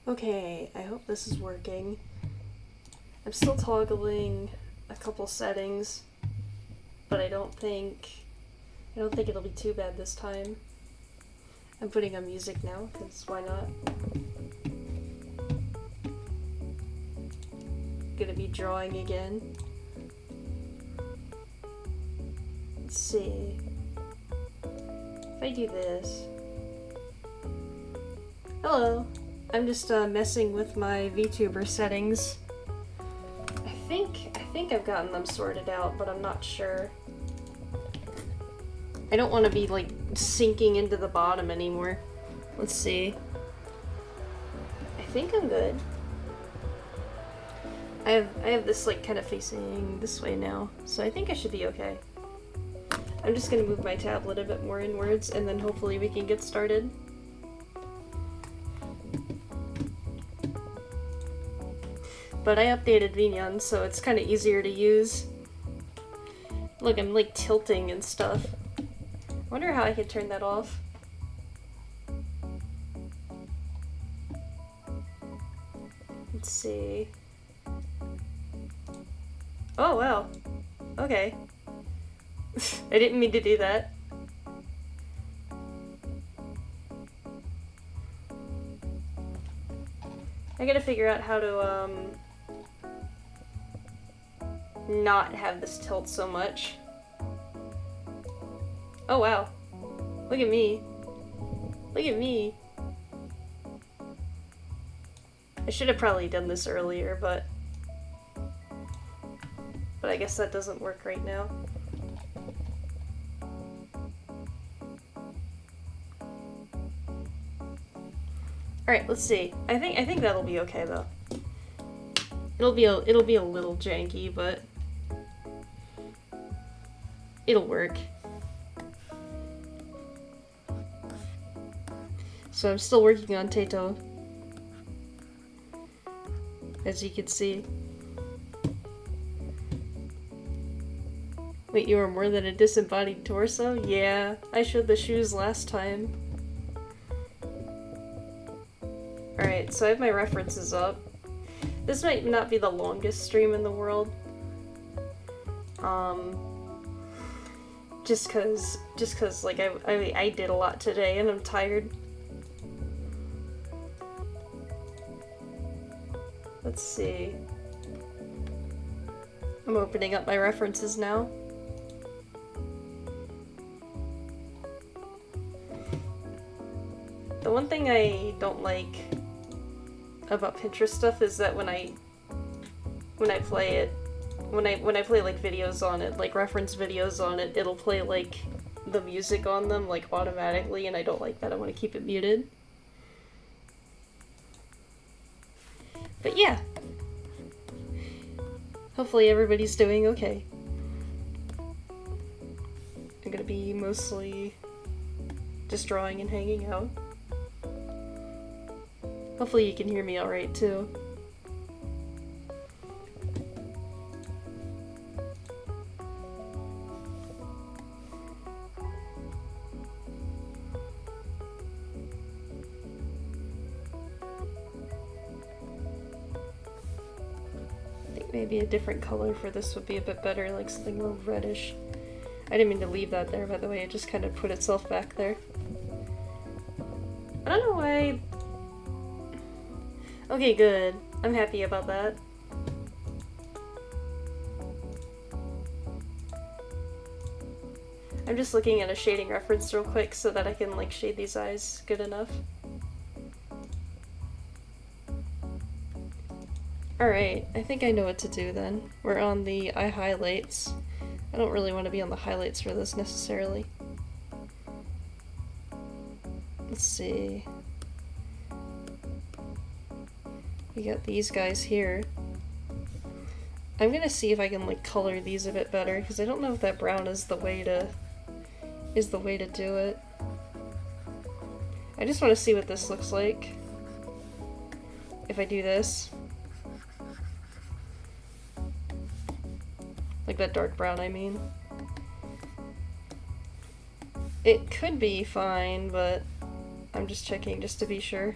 Okay, I hope this is working. I'm still toggling a couple settings, but I don't think it'll be too bad this time. I'm putting on music now, because why not? Gonna be drawing again. Let's see. If I do this. Hello. I'm just messing with my VTuber settings. I think I've gotten them sorted out, but I'm not sure. I don't want to be like sinking into the bottom anymore. Let's see. I think I'm good. I have this like kind of facing this way now, so I think I should be okay. I'm just gonna move my tablet a bit more inwards, and then hopefully we can get started. But I updated Vinyan, so it's kind of easier to use. Look, I'm like tilting and stuff. I wonder how I can turn that off. Let's see. Oh, wow. Okay. I didn't mean to do that. I gotta figure out how to, not have this tilt so much. Oh wow. Look at me. Look at me. I should have probably done this earlier, but I guess that doesn't work right now. Alright, let's see. I think that'll be okay though. It'll be a little janky, but it'll work. So I'm still working on Tato, as you can see. Wait, you are more than a disembodied torso? Yeah, I showed the shoes last time. Alright, so I have my references up. This might not be the longest stream in the world. Just cause like I did a lot today and I'm tired. Let's see. I'm opening up my references now. The one thing I don't like about Pinterest stuff is that when I play like videos on it, like reference videos on it, it'll play like the music on them like automatically, and I don't like that. I want to keep it muted. But yeah. Hopefully everybody's doing okay. I'm gonna be mostly just drawing and hanging out. Hopefully you can hear me alright too. I think maybe a different color for this would be a bit better, like something more reddish. I didn't mean to leave that there, by the way, it just kind of put itself back there. I don't know why. Okay, good. I'm happy about that. I'm just looking at a shading reference real quick so that I can like shade these eyes good enough. Alright, I think I know what to do then. We're on the eye highlights. I don't really want to be on the highlights for this necessarily. Let's see. We got these guys here. I'm gonna see if I can like color these a bit better, because I don't know if that brown is the way to do it. I just want to see what this looks like if I do this. Like that dark brown, I mean. It could be fine, but I'm just checking just to be sure.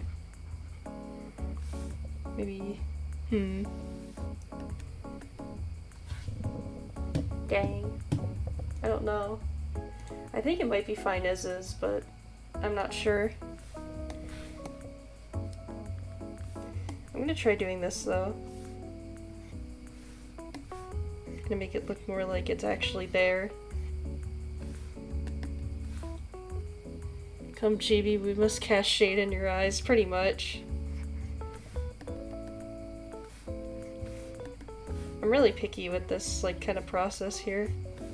Maybe... Dang. I don't know. I think it might be fine as is, but I'm not sure. I'm gonna try doing this though. Gonna make it look more like it's actually there. Come, Chibi, we must cast shade in your eyes, pretty much. I'm really picky with this, like, kind of process here.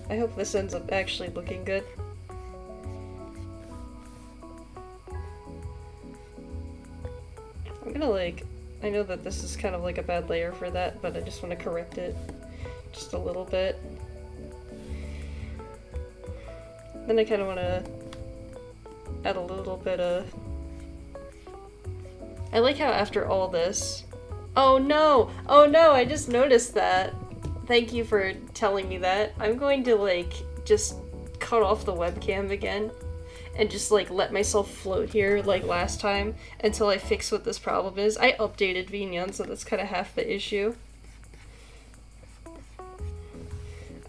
I hope this ends up actually looking good. I'm gonna, like, I know that this is kind of like a bad layer for that, but I just want to correct it just a little bit. Then I kind of want to add a little bit of... I like how after all this... Oh no! Oh no, I just noticed that. Thank you for telling me that. I'm going to, like, just cut off the webcam again and just, like, let myself float here like last time until I fix what this problem is. I updated VNyan, so that's kind of half the issue.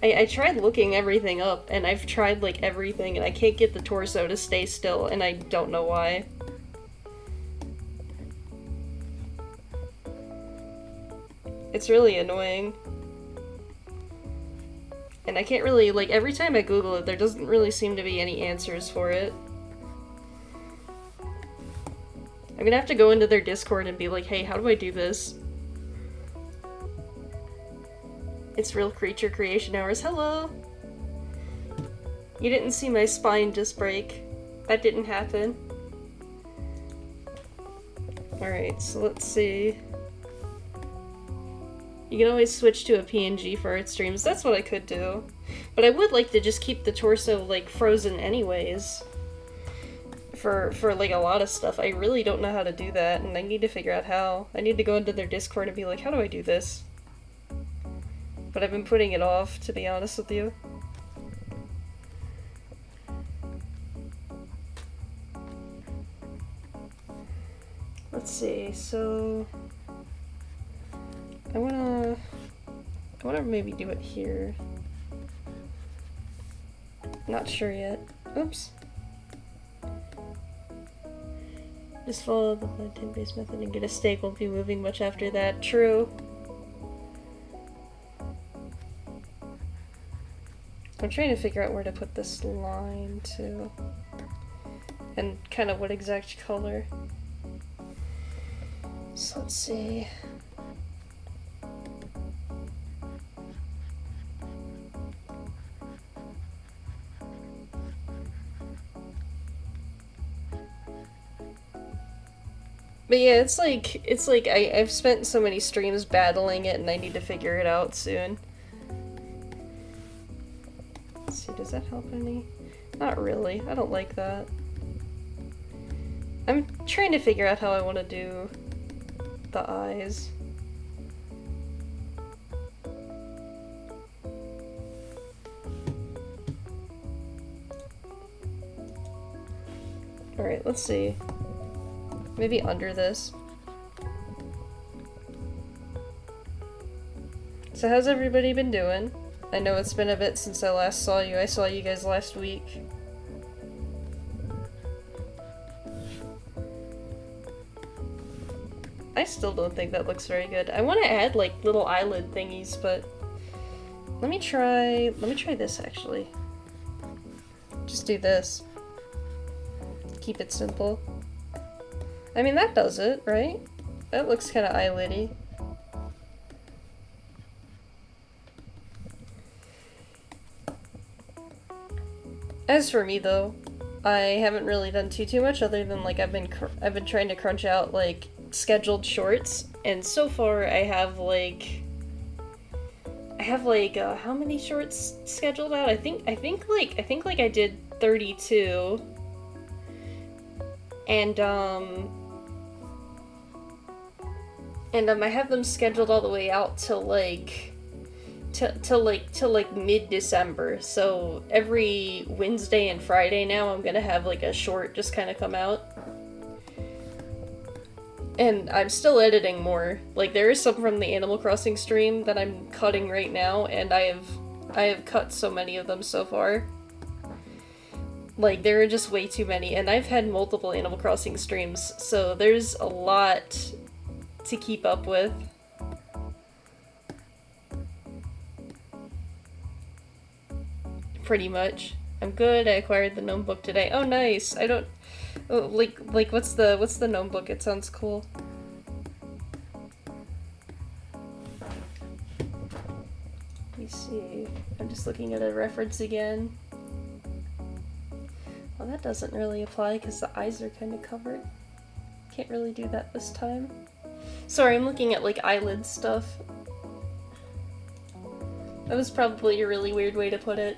I tried looking everything up, and I've tried, like, everything, and I can't get the torso to stay still, and I don't know why. It's really annoying. And I can't really, like, every time I Google it, there doesn't really seem to be any answers for it. I'm gonna have to go into their Discord and be like, hey, how do I do this? It's Real Creature Creation Hours. Hello! You didn't see my spine just break. That didn't happen. Alright, so let's see. You can always switch to a PNG for art streams. That's what I could do. But I would like to just keep the torso, like, frozen anyways. For like, a lot of stuff. I really don't know how to do that, and I need to figure out how. I need to go into their Discord and be like, how do I do this? But I've been putting it off, to be honest with you. Let's see, so... I wanna maybe do it here. Not sure yet. Oops. Just follow the plantain-based method and get a steak. Won't be moving much after that. True. I'm trying to figure out where to put this line too. And kind of what exact color. So let's see. But yeah, it's like I've spent so many streams battling it and I need to figure it out soon. Let's see, does that help any? Not really. I don't like that. I'm trying to figure out how I want to do the eyes. Alright, let's see. Maybe under this. So how's everybody been doing? I know it's been a bit since I last saw you. I saw you guys last week. I still don't think that looks very good. I want to add like little eyelid thingies, but let me try this actually. Just do this. Keep it simple. I mean, that does it, right? That looks kind of eyelidy. As for me though, I haven't really done too much other than like I've been trying to crunch out like scheduled shorts, and so far I have like how many shorts scheduled out? I think I did 32. And I have them scheduled all the way out to like mid-December. So every Wednesday and Friday now I'm gonna have like a short just kind of come out. And I'm still editing more. Like, there is some from the Animal Crossing stream that I'm cutting right now, and I have cut so many of them so far. Like, there are just way too many, and I've had multiple Animal Crossing streams, so there's a lot to keep up with. Pretty much. I'm good, I acquired the gnome book today. Oh, nice! I don't... Oh, like, what's the gnome book? It sounds cool. Let me see. I'm just looking at a reference again. Well, that doesn't really apply because the eyes are kind of covered. Can't really do that this time. Sorry, I'm looking at, like, eyelid stuff. That was probably a really weird way to put it.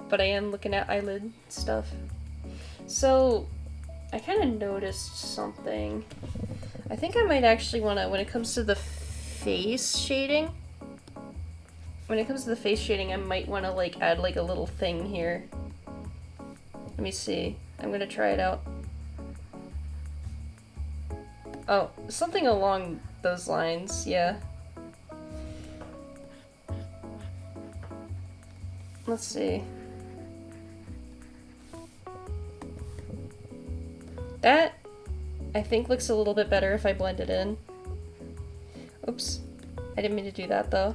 But I am looking at eyelid stuff. So, I kind of noticed something. I think I might actually want to, when it comes to the face shading, I might want to, like, add, like, a little thing here. Let me see. I'm gonna try it out. Oh, something along those lines, yeah. Let's see. That, I think, looks a little bit better if I blend it in. Oops. I didn't mean to do that, though.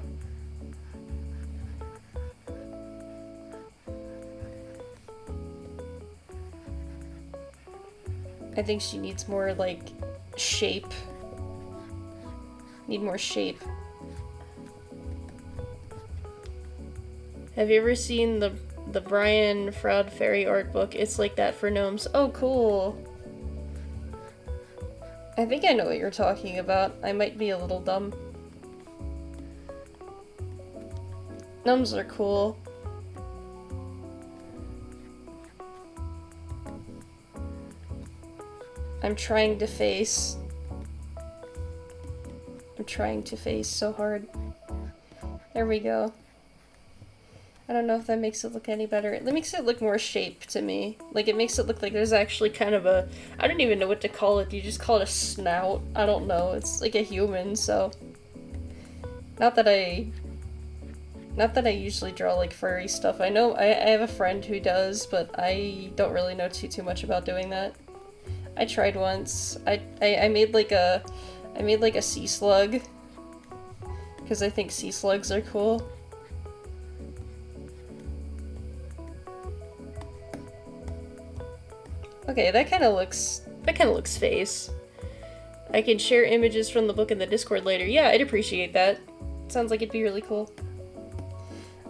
I think she needs more, like, shape. Need more shape. Have you ever seen the Brian Froud Fairy art book? It's like that for gnomes. Oh, cool. I think I know what you're talking about. I might be a little dumb. Gnomes are cool. I'm trying to face so hard. There we go. I don't know if that makes it look any better. It makes it look more shape to me. Like, it makes it look like there's actually kind of a... I don't even know what to call it. You just call it a snout? I don't know. It's like a human, so... Not that I usually draw, like, furry stuff. I know I have a friend who does, but I don't really know too much about doing that. I tried once. I made like a sea slug. Because I think sea slugs are cool. Okay, that kind of looks face. I can share images from the book in the Discord later. Yeah, I'd appreciate that. Sounds like it'd be really cool.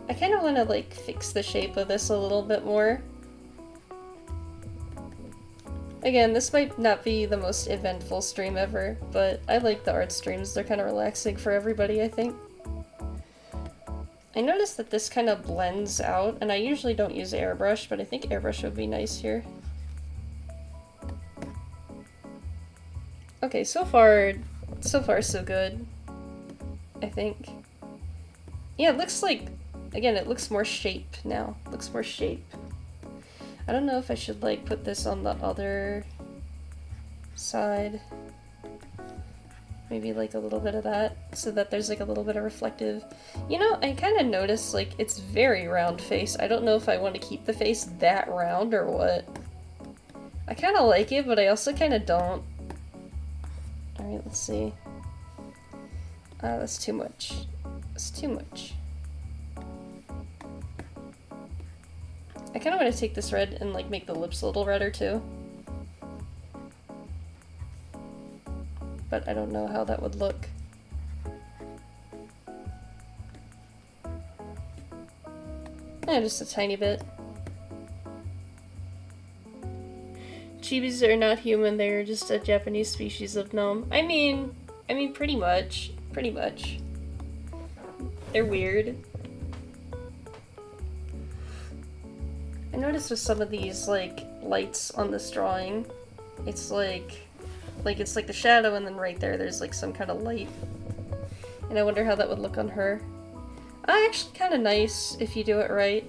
I kind of want to, like, fix the shape of this a little bit more. Again, this might not be the most eventful stream ever, but I like the art streams. They're kind of relaxing for everybody, I think. I noticed that this kind of blends out, and I usually don't use airbrush, but I think airbrush would be nice here. Okay, so far so good, I think. Yeah, it looks like, again, it looks more shape now. It looks more shape. I don't know if I should, like, put this on the other side. Maybe, like, a little bit of that, so that there's, like, a little bit of reflective. You know, I kind of noticed, like, it's very round face. I don't know if I want to keep the face that round or what. I kind of like it, but I also kind of don't. Alright, let's see. That's too much. That's too much. I kind of want to take this red and, like, make the lips a little redder, too. But I don't know how that would look. Yeah, just a tiny bit. Chibis are not human, they're just a Japanese species of gnome. I mean, pretty much. Pretty much. They're weird. I noticed with some of these, like, lights on this drawing, it's like the shadow, and then right there's like some kind of light. And I wonder how that would look on her. Actually kind of nice if you do it right.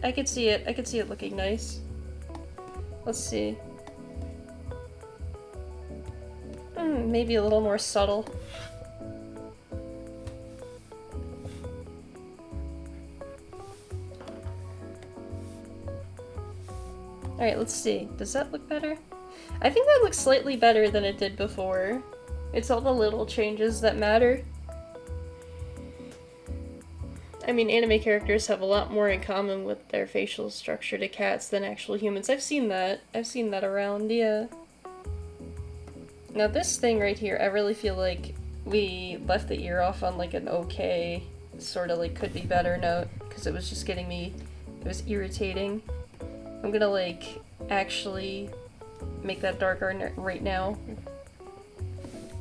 I could see it looking nice. Let's see. Maybe a little more subtle. Alright, let's see. Does that look better? I think that looks slightly better than it did before. It's all the little changes that matter. I mean, anime characters have a lot more in common with their facial structure to cats than actual humans. I've seen that. I've seen that around, yeah. Now this thing right here, I really feel like we left the ear off on like an okay, sort of like could be better note, because it was just getting me, it was irritating. I'm gonna like actually make that darker right now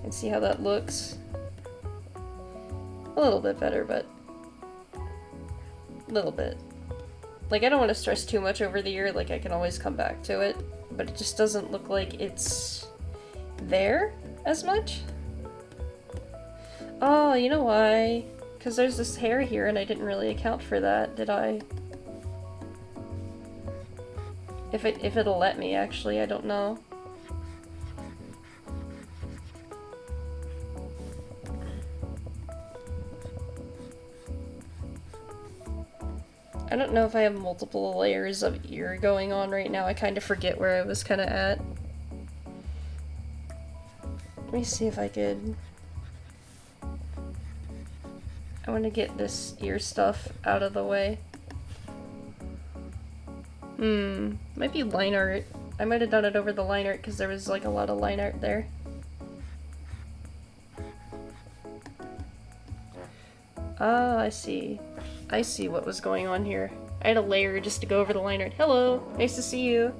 and see how that looks. A little bit better, but a little bit. Like, I don't want to stress too much over the ear, like I can always come back to it, but it just doesn't look like it's there as much. Oh, you know why? Because there's this hair here and I didn't really account for that, did I? If it'll let me, actually, I don't know. I don't know if I have multiple layers of ear going on right now. I kind of forget where I was kind of at. Let me see if I could... I want to get this ear stuff out of the way. Might be line art. I might have done it over the line art because there was like a lot of line art there. Ah, I see. I see what was going on here. I had a layer just to go over the line art. Hello! Nice to see you!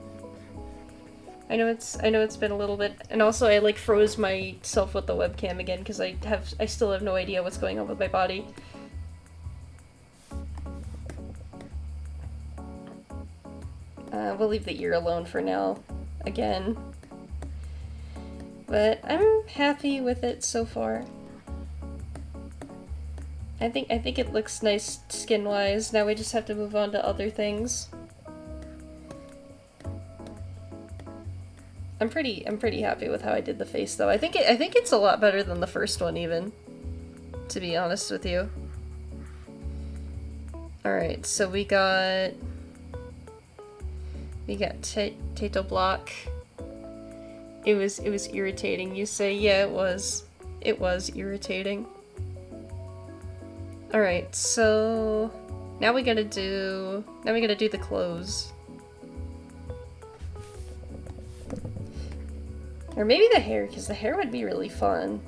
I know it's been a little bit, and also I like froze myself with the webcam again because I still have no idea what's going on with my body. We'll leave the ear alone for now, again. But I'm happy with it so far. I think it looks nice skin-wise. Now we just have to move on to other things. I'm pretty happy with how I did the face though. I think it's a lot better than the first one even, to be honest with you. Alright, so we got Tato Block. It was irritating, you say. Yeah, it was irritating. Alright, so now we gotta do the clothes. Or maybe the hair, because the hair would be really fun.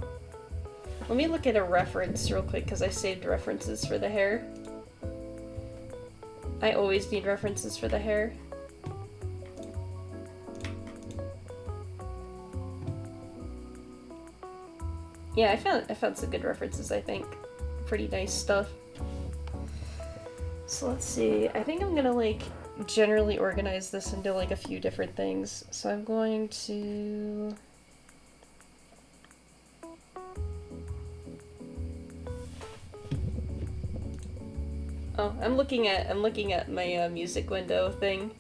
Let me look at a reference real quick, because I saved references for the hair. I always need references for the hair. Yeah, I found some good references, I think. Pretty nice stuff. So let's see. I think I'm gonna like generally organize this into like a few different things. So I'm going to I'm looking at my music window thing.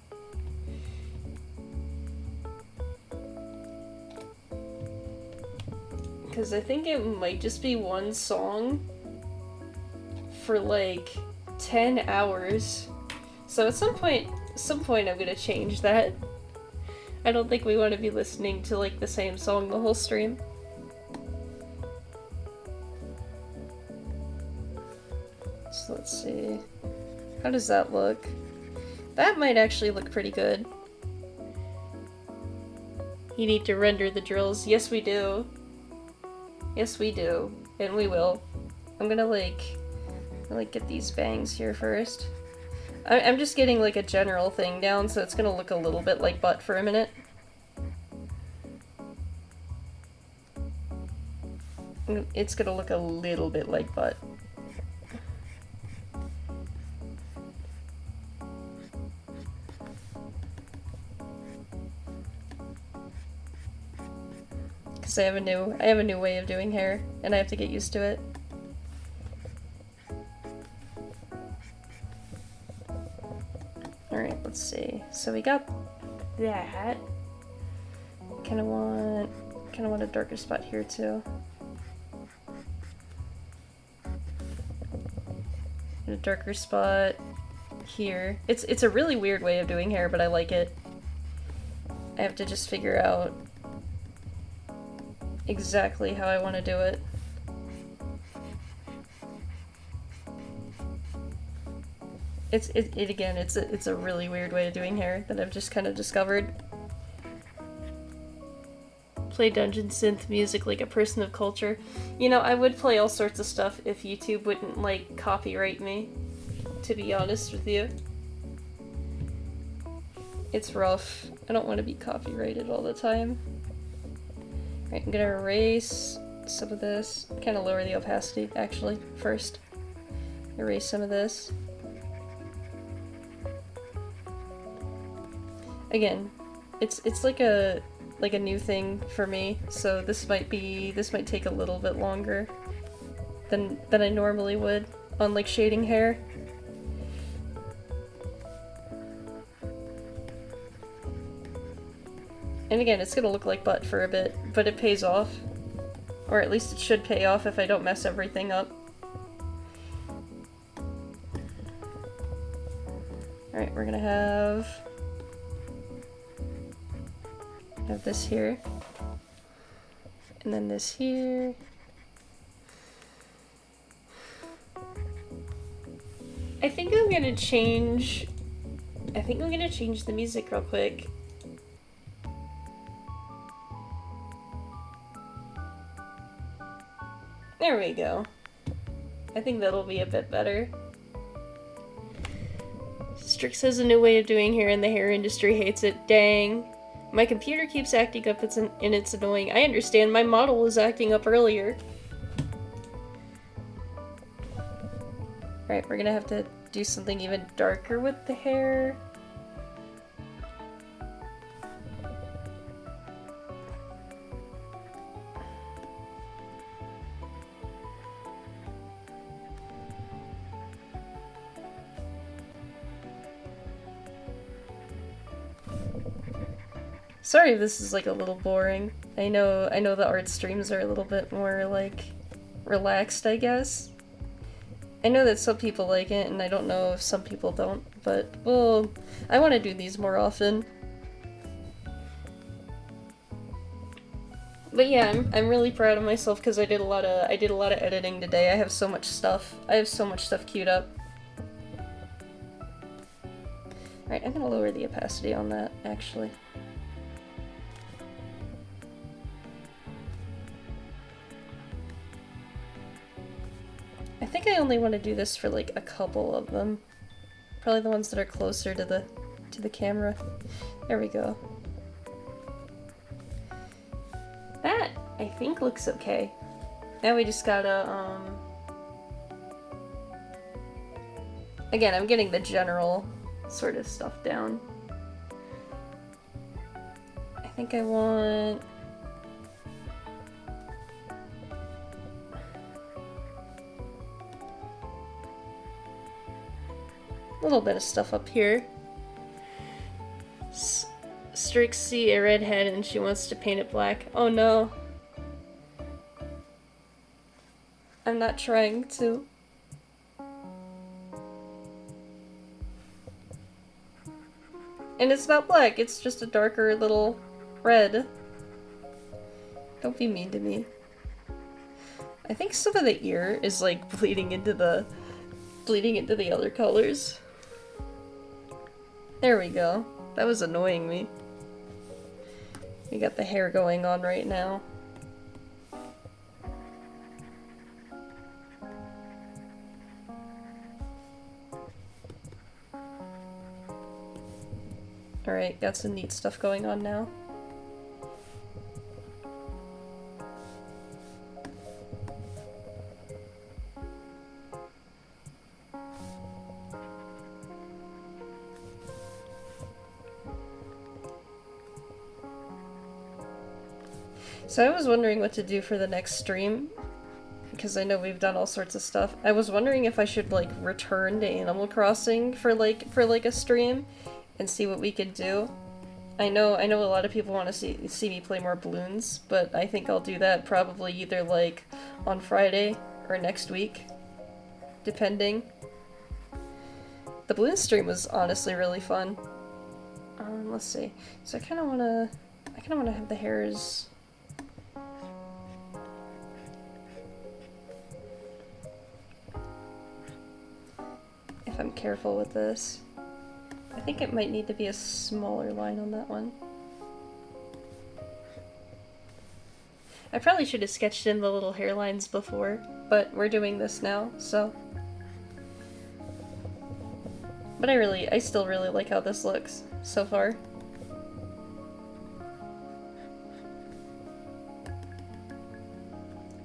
Because I think it might just be one song for like 10 hours. So at some point I'm gonna change that. I don't think we want to be listening to like the same song the whole stream. So let's see. How does that look? That might actually look pretty good. You need to render the drills. Yes, we do. Yes, we do. And we will. I'm gonna like get these bangs here first. I'm just getting like a general thing down, so it's gonna look a little bit like butt for a minute. It's gonna look a little bit like butt. Because I have a new way of doing hair, and I have to get used to it. Alright, let's see. So we got that. Kinda want kind of want a darker spot here too. And a darker spot here. It's a really weird way of doing hair, but I like it. I have to just figure out exactly how I want to do it. Again, it's a really weird way of doing hair that I've just kind of discovered. Play dungeon synth music like a person of culture. You know, I would play all sorts of stuff if YouTube wouldn't, like, copyright me, to be honest with you. It's rough. I don't want to be copyrighted all the time. Alright, I'm gonna erase some of this. Kind of lower the opacity, actually, first. Erase some of this. Again, it's like a new thing for me, so this might take a little bit longer than I normally would on, like, shading hair. And again, it's gonna look like butt for a bit, but it pays off. Or at least it should pay off if I don't mess everything up. Alright, we're gonna have this here. And then this here. I think I'm gonna change the music real quick. There we go. I think that'll be a bit better. Strix has a new way of doing hair and the hair industry hates it. Dang. My computer keeps acting up and it's annoying. I understand, my model was acting up earlier. Alright, we're gonna have to do something even darker with the hair. Sorry if this is, like, a little boring. I know the art streams are a little bit more, like, relaxed, I guess. I know that some people like it, and I don't know if some people don't, but, well, I want to do these more often. But yeah, I'm really proud of myself because I did a lot of editing today. I have so much stuff. I have so much stuff queued up. Alright, I'm gonna lower the opacity on that, actually. I think I only want to do this for, like, a couple of them. Probably the ones that are closer to the camera. There we go. That, I think, looks okay. Now we just gotta, again, I'm getting the general sort of stuff down. I think I want... a little bit of stuff up here. Strix see a redhead and she wants to paint it black. Oh no. I'm not trying to. And it's not black, it's just a darker little red. Don't be mean to me. I think some of the ear is, like, bleeding into the other colors. There we go. That was annoying me. We got the hair going on right now. Alright, got some neat stuff going on now. So I was wondering what to do for the next stream, because I know we've done all sorts of stuff. I was wondering if I should, like, return to Animal Crossing for like a stream and see what we could do. I know a lot of people want to see me play more balloons, but I think I'll do that probably either like on Friday or next week, depending. The balloon stream was honestly really fun. Let's see. So I kind of want to have the hairs. If I'm careful with this. I think it might need to be a smaller line on that one. I probably should have sketched in the little hairlines before, but we're doing this now, so. But I still really like how this looks so far.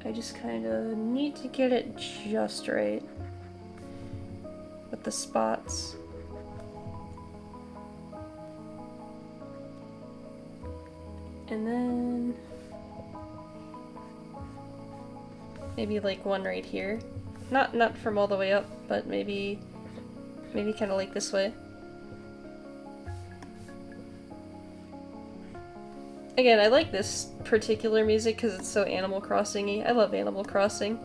I just kind of need to get it just right with the spots. And then maybe like one right here. Not from all the way up, but maybe kind of like this way. Again, I like this particular music because it's so Animal Crossing-y. I love Animal Crossing.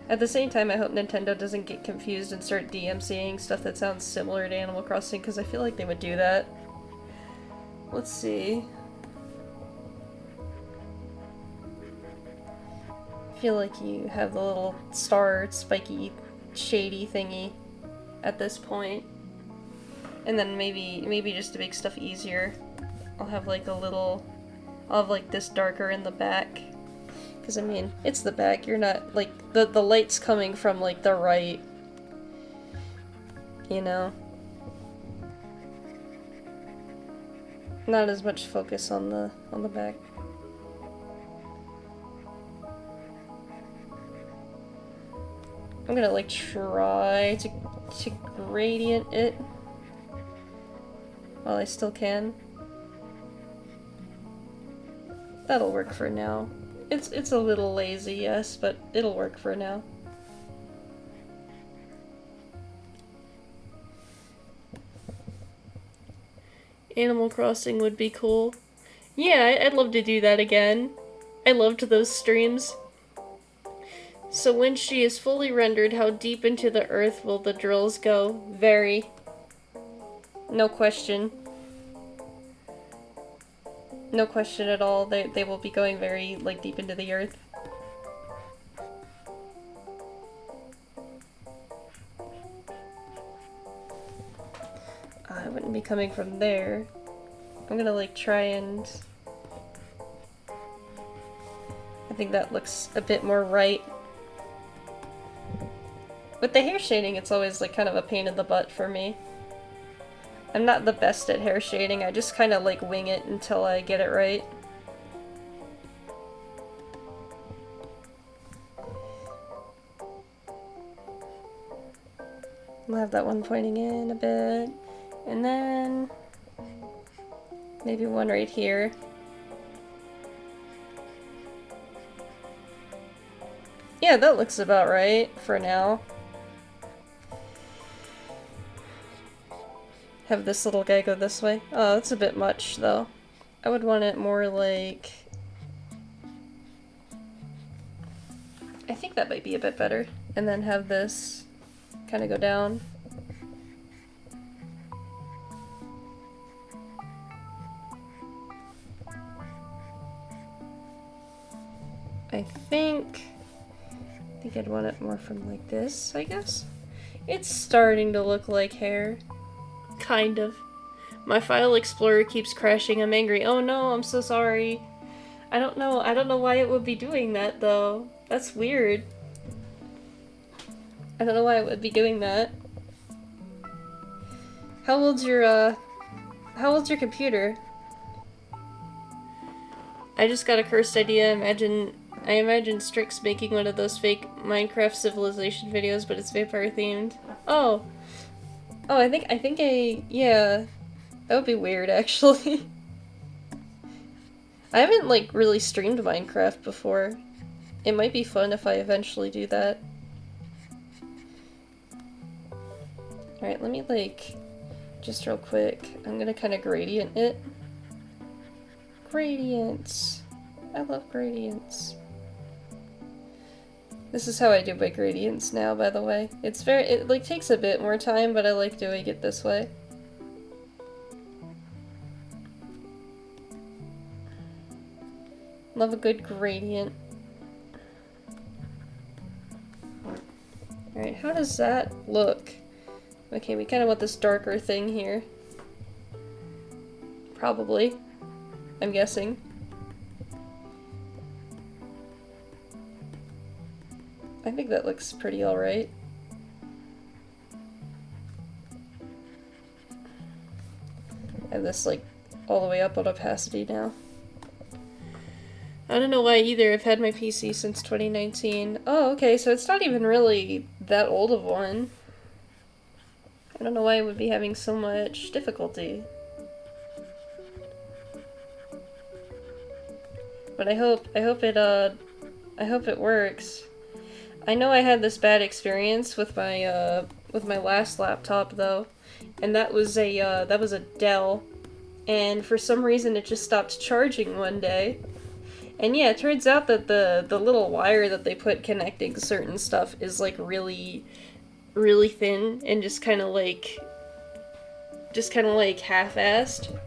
At the same time, I hope Nintendo doesn't get confused and start DMCing stuff that sounds similar to Animal Crossing, because I feel like they would do that. Let's see. I feel like you have the little star, spiky, shady thingy at this point. And then maybe just to make stuff easier, I'll have like I'll have like this darker in the back. Because, I mean, it's the back, you're not, like, the light's coming from, like, the right. You know? Not as much focus on the back. I'm gonna, like, try to gradient it while I still can. That'll work for now. It's a little lazy, yes, but it'll work for now. Animal Crossing would be cool. Yeah, I'd love to do that again. I loved those streams. So when she is fully rendered, how deep into the earth will the drills go? Very. No question. No question at all, they will be going very, like, deep into the earth. I wouldn't be coming from there. I'm gonna, like, try and... I think that looks a bit more right. With the hair shading, it's always, like, kind of a pain in the butt for me. I'm not the best at hair shading, I just kind of like wing it until I get it right. I'll have that one pointing in a bit, and then maybe one right here. Yeah, that looks about right for now. Have this little guy go this way. Oh, that's a bit much, though. I would want it more like... I think that might be a bit better. And then have this kind of go down. I think I'd want it more from like this, I guess. It's starting to look like hair. Kind of. My file explorer keeps crashing. I'm angry. Oh no, I'm so sorry. I don't know why it would be doing that though. That's weird. I don't know why it would be doing that. How old's your computer? I just got a cursed idea. I imagine Strix making one of those fake Minecraft Civilization videos, but it's vampire themed. Oh. Oh, I think yeah. That would be weird, actually. I haven't, like, really streamed Minecraft before. It might be fun if I eventually do that. Alright, let me, like... just real quick, I'm gonna kind of gradient it. Gradients! I love gradients. This is how I do my gradients now, by the way. It like takes a bit more time, but I like doing it this way. Love a good gradient. Alright, how does that look? Okay, we kind of want this darker thing here. Probably. I'm guessing. I think that looks pretty alright. I have this like all the way up on opacity now. I don't know why either. I've had my PC since 2019. Oh, okay, so it's not even really that old of one. I don't know why I would be having so much difficulty. But I hope it works. I know I had this bad experience with my last laptop though, and that was a Dell, and for some reason it just stopped charging one day. And yeah, it turns out that the little wire that they put connecting certain stuff is like really, really thin and just kind of like half-assed.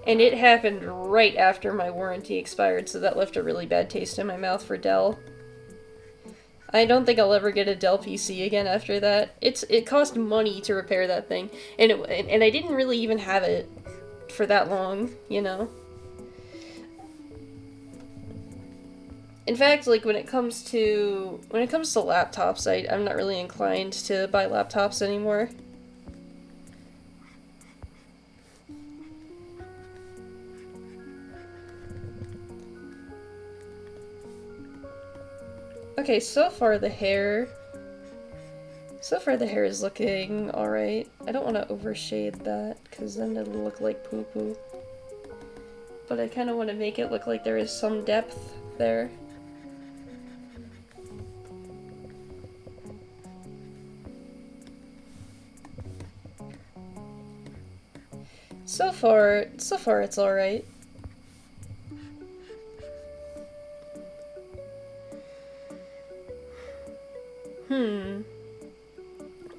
And it happened right after my warranty expired, so that left a really bad taste in my mouth for Dell. I don't think I'll ever get a Dell PC again after that. It cost money to repair that thing, and I didn't really even have it for that long, you know. In fact, like when it comes to laptops, I'm not really inclined to buy laptops anymore. Okay, so far the hair is looking alright. I don't want to overshade that, because then it'll look like poo-poo. But I kind of want to make it look like there is some depth there. So far it's alright.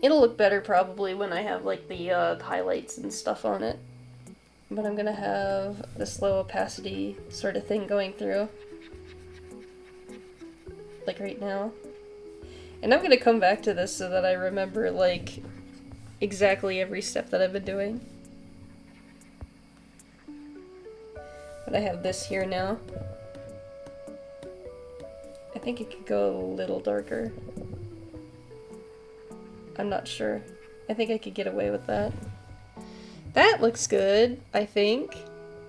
It'll look better probably when I have like the highlights and stuff on it. But I'm gonna have this low opacity sort of thing going through. Like right now. And I'm gonna come back to this so that I remember like exactly every step that I've been doing. But I have this here now. I think it could go a little darker. I'm not sure. I think I could get away with that. That looks good, I think.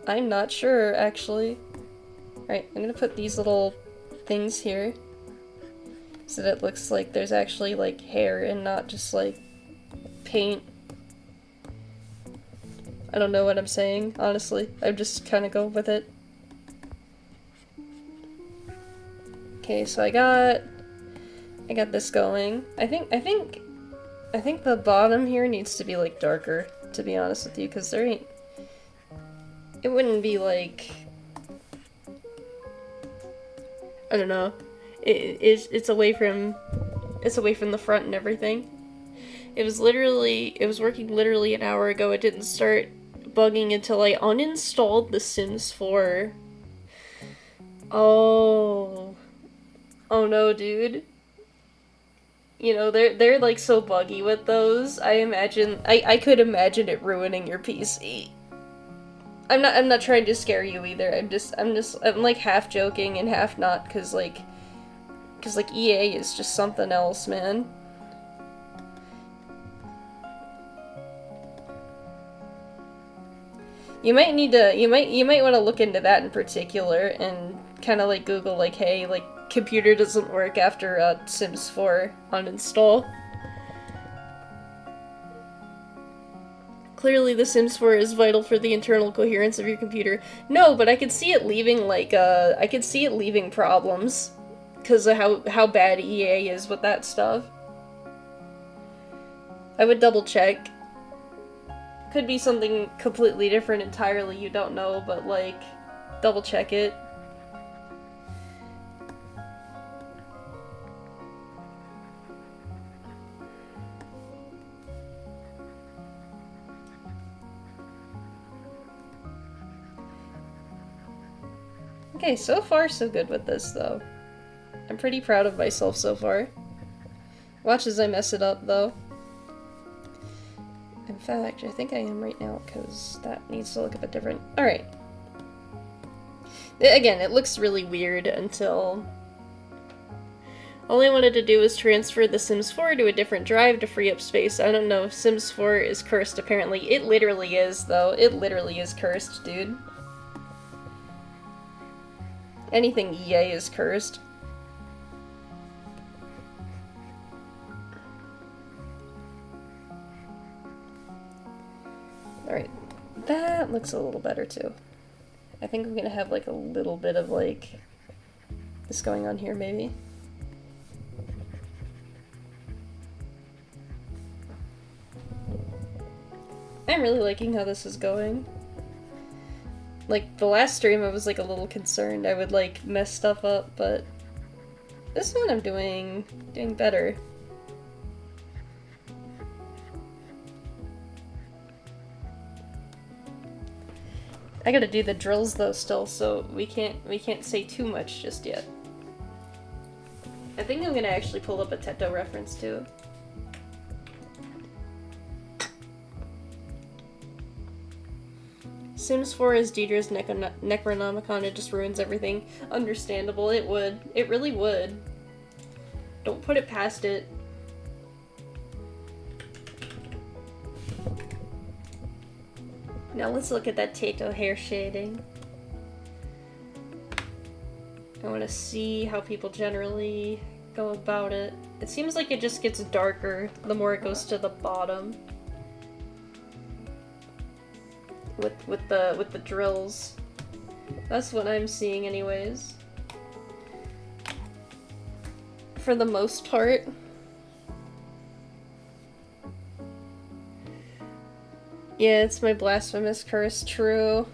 I'm not sure, actually. Alright, I'm gonna put these little things here so that it looks like there's actually, like, hair and not just, like, paint. I don't know what I'm saying, honestly. I just kind of go with it. Okay, so I got this going. I think the bottom here needs to be like darker, to be honest with you, because it wouldn't be like, I don't know. It's away from the front and everything. It was working literally an hour ago. It didn't start bugging until I uninstalled The Sims 4. Oh no, dude. You know, they're like so buggy with those. I could imagine it ruining your PC. I'm not trying to scare you either. I'm like half joking and half not, cause like EA is just something else, man. You might want to look into that in particular and kind of like Google like, hey, like computer doesn't work after Sims 4 uninstall. Clearly The Sims 4 is vital for the internal coherence of your computer. No, but I could see it leaving like I could see it leaving problems because of how bad EA is with that stuff. I would double check. Could be something completely different entirely, you don't know, but like, double check it. Okay, so far so good with this, though. I'm pretty proud of myself so far. Watch as I mess it up, though. In fact, I think I am right now, because that needs to look a bit different. Alright. Again, it looks really weird until... All I wanted to do was transfer the Sims 4 to a different drive to free up space. I don't know if Sims 4 is cursed, apparently. It literally is, though. It literally is cursed, dude. Anything EA is cursed. Alright, that looks a little better too. I think I'm gonna have like a little bit of like this going on here maybe. I'm really liking how this is going. Like, the last stream I was like a little concerned I would like mess stuff up, but this one I'm doing better. I gotta do the drills though still, so we can't say too much just yet. I think I'm gonna actually pull up a Teto reference too. Sims 4 is Deidre's Necronomicon, it just ruins everything. Understandable, it would. It really would. Don't put it past it. Now let's look at that Tato hair shading. I want to see how people generally go about it. It seems like it just gets darker the more it goes to the bottom. With the drills. That's what I'm seeing anyways. For the most part. Yeah, it's my blasphemous curse. True.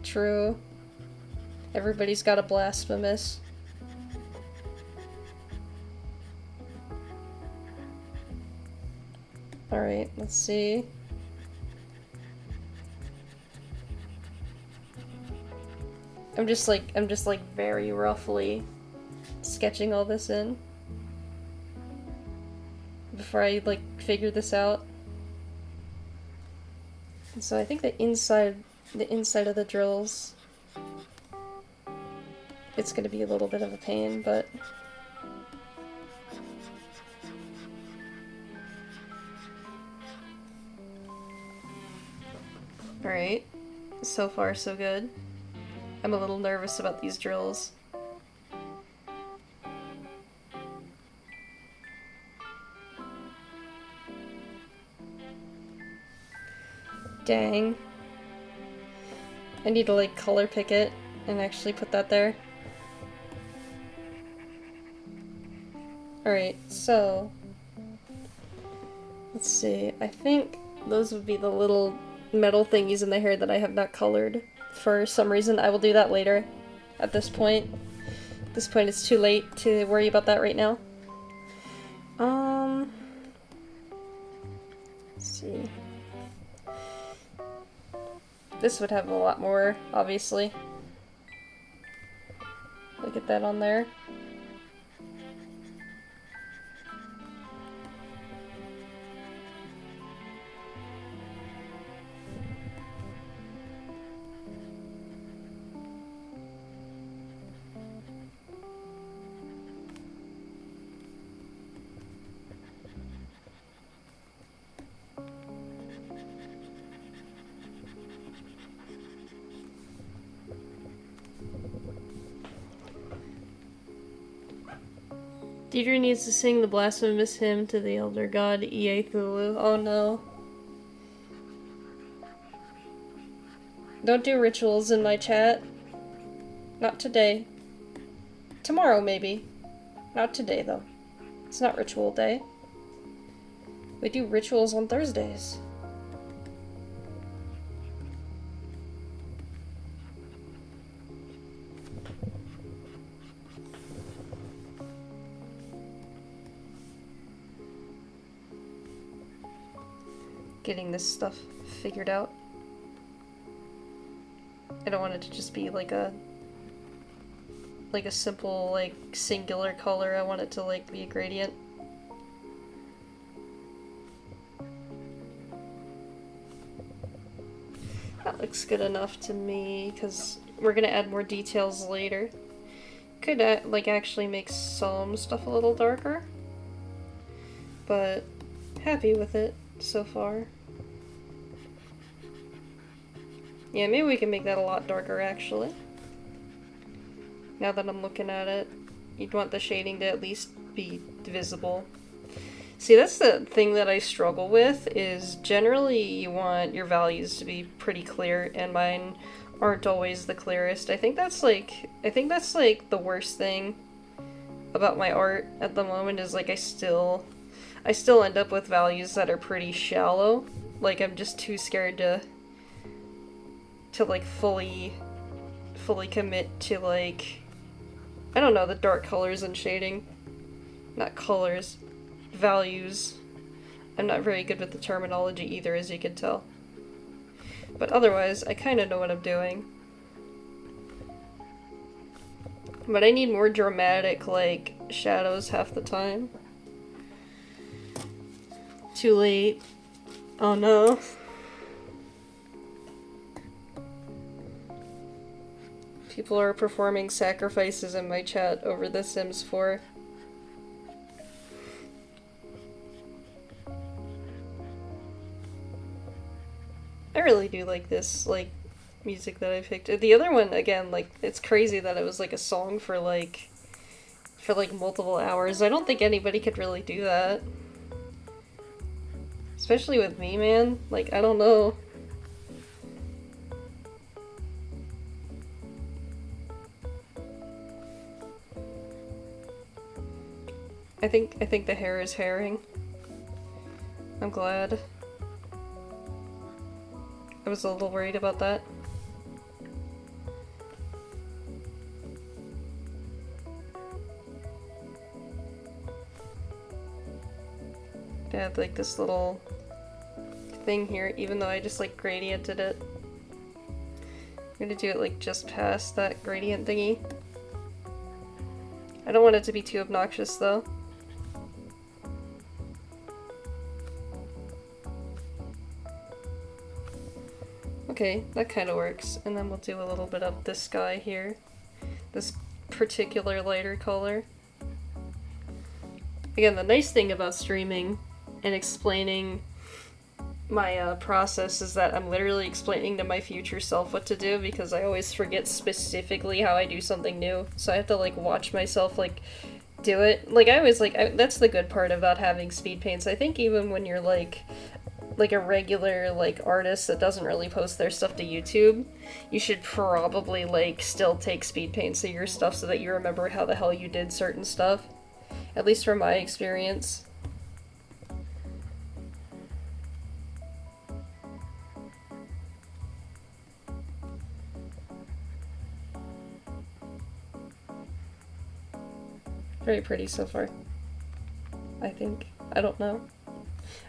True. Everybody's got a blasphemous. Alright, let's see. I'm just like very roughly sketching all this in before I like figure this out. And so I think the inside of the drills, it's gonna be a little bit of a pain, but alright. So far so good. I'm a little nervous about these drills. Dang. I need to like color pick it and actually put that there. Alright, so let's see. I think those would be the little metal thingies in the hair that I have not colored. For some reason, I will do that later. At this point. At this point, it's too late to worry about that right now. Let's see. This would have a lot more, obviously. Look at that on there. Deidre needs to sing the blasphemous hymn to the elder god EA Thulu. Oh no. Don't do rituals in my chat. Not today. Tomorrow, maybe. Not today, though. It's not ritual day. We do rituals on Thursdays. getting this stuff figured out. I don't want it to just be like a simple, like, singular color. I want it to, like, be a gradient. That looks good enough to me, because we're gonna add more details later. Could, like, actually make some stuff a little darker. But happy with it so far. Yeah, maybe we can make that a lot darker, actually. Now that I'm looking at it, you'd want the shading to at least be visible. See, that's the thing that I struggle with, is generally you want your values to be pretty clear, and mine aren't always the clearest. I think that's like the worst thing about my art at the moment, is like I still end up with values that are pretty shallow. Like, I'm just too scared to like fully commit to, like, I don't know, the dark colors and shading. Not colors. Values. I'm not very good with the terminology either, as you can tell. But otherwise, I kind of know what I'm doing. But I need more dramatic, like, shadows half the time. Too late. Oh no. People are performing sacrifices in my chat over The Sims 4. I really do like this, like, music that I picked. The other one, again, like, it's crazy that it was, like, a song for multiple hours. I don't think anybody could really do that. Especially with me, man. Like, I don't know. I think the hair is hairing. I'm glad. I was a little worried about that. I have like this little thing here, even though I just like gradiented it. I'm gonna do it like just past that gradient thingy. I don't want it to be too obnoxious though. Okay, that kind of works. And then we'll do a little bit of this guy here. This particular lighter color. Again, the nice thing about streaming and explaining my process is that I'm literally explaining to my future self what to do, because I always forget specifically how I do something new. So I have to like watch myself like do it. Like I always that's the good part about having speed paints. I think even when you're like a regular like artist that doesn't really post their stuff to YouTube, you should probably like still take speed paints of your stuff so that you remember how the hell you did certain stuff. At least from my experience. Very pretty so far. I think. I don't know.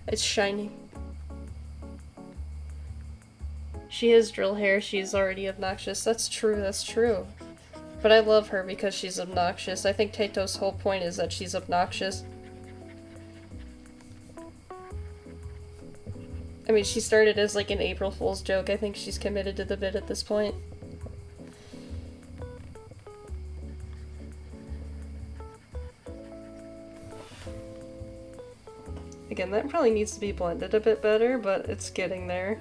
It's shiny. She has drill hair, she's already obnoxious. That's true, that's true. But I love her because she's obnoxious. I think Tato's whole point is that she's obnoxious. I mean, she started as like an April Fool's joke. I think she's committed to the bit at this point. Again, that probably needs to be blended a bit better, but it's getting there.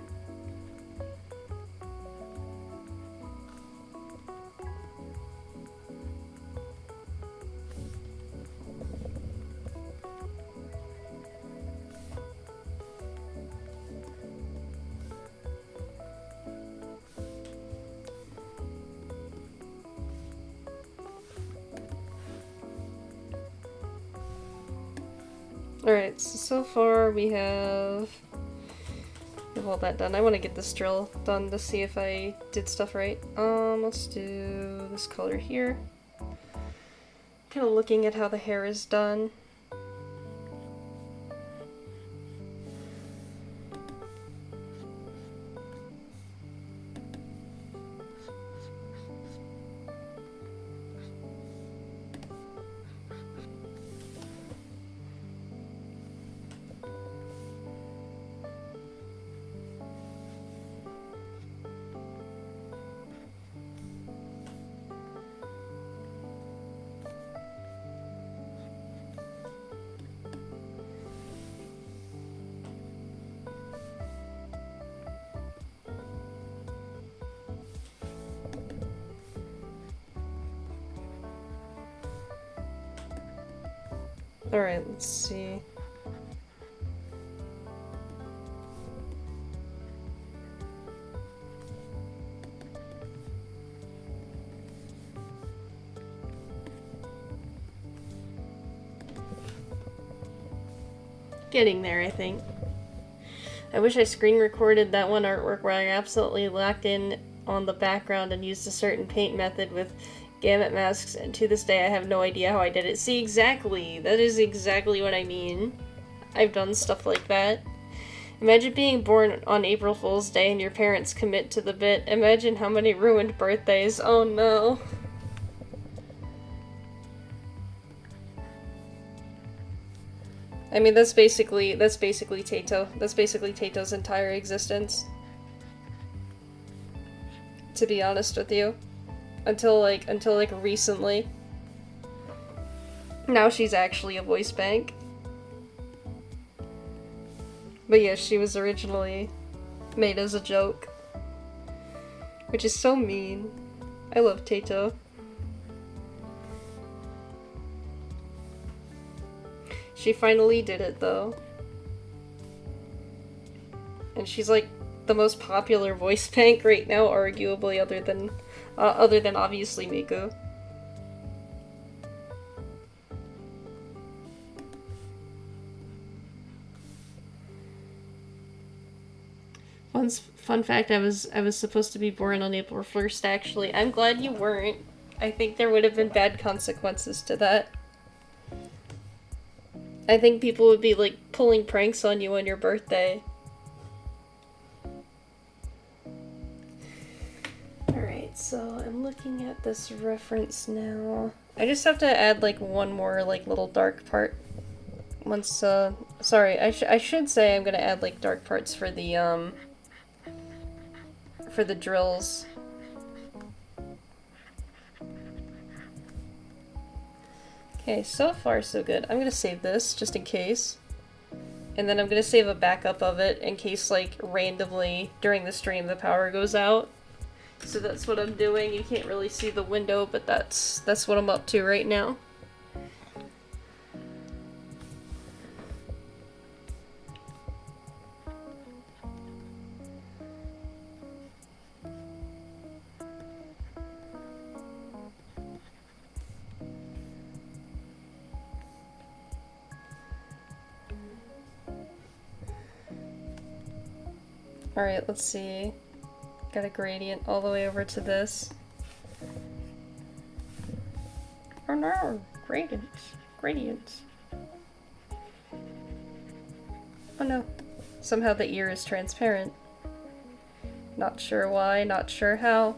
Alright, so far we have all that done. I want to get this drill done to see if I did stuff right. Let's do this color here. Kind of looking at how the hair is done. Alright, let's see. Getting there, I think. I wish I screen recorded that one artwork where I absolutely locked in on the background and used a certain paint method with gamut masks, and to this day I have no idea how I did it. See, exactly! That is exactly what I mean. I've done stuff like that. Imagine being born on April Fool's Day and your parents commit to the bit. Imagine how many ruined birthdays. Oh no. I mean, that's basically Tato. That's basically Tato's entire existence. To be honest with you. Until like recently. Now she's actually a voice bank. But yeah, she was originally made as a joke. Which is so mean. I love Tato. She finally did it, though. And she's like the most popular voice bank right now, arguably, other than obviously Miku. Fun fact, I was supposed to be born on April 1st, actually. I'm glad you weren't. I think there would have been bad consequences to that. I think people would be, like, pulling pranks on you on your birthday. Alright, so I'm looking at this reference now. I just have to add, like, one more, like, little dark part. Once, sorry, I should say I'm gonna add, like, dark parts for the drills. Okay, so far so good. I'm gonna save this, just in case. And then I'm gonna save a backup of it in case, like, randomly during the stream the power goes out. So that's what I'm doing. You can't really see the window, but that's what I'm up to right now. Alright, let's see. Got a gradient all the way over to this. Oh no! Gradients. Gradients. Oh no. Somehow the ear is transparent. Not sure why, not sure how.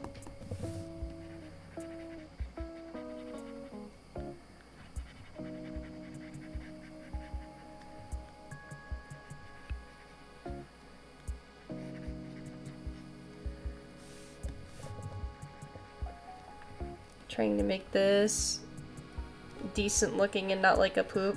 Trying to make this decent looking and not like a poop.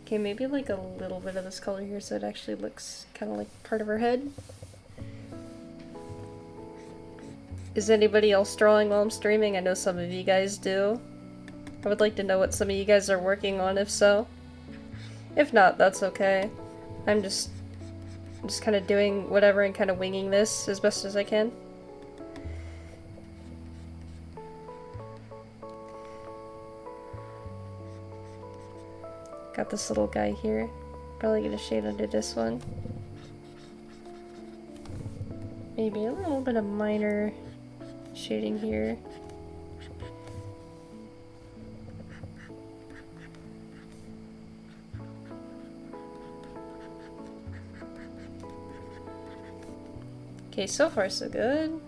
Okay, maybe like a little bit of this color here so it actually looks kind of like part of her head. Is anybody else drawing while I'm streaming? I know some of you guys do. I would like to know what some of you guys are working on, if so. If not, that's okay. I'm just kind of doing whatever and kind of winging this as best as I can. Got this little guy here. Probably gonna shade under this one. Maybe a little bit of minor shading here. Okay, so far so good.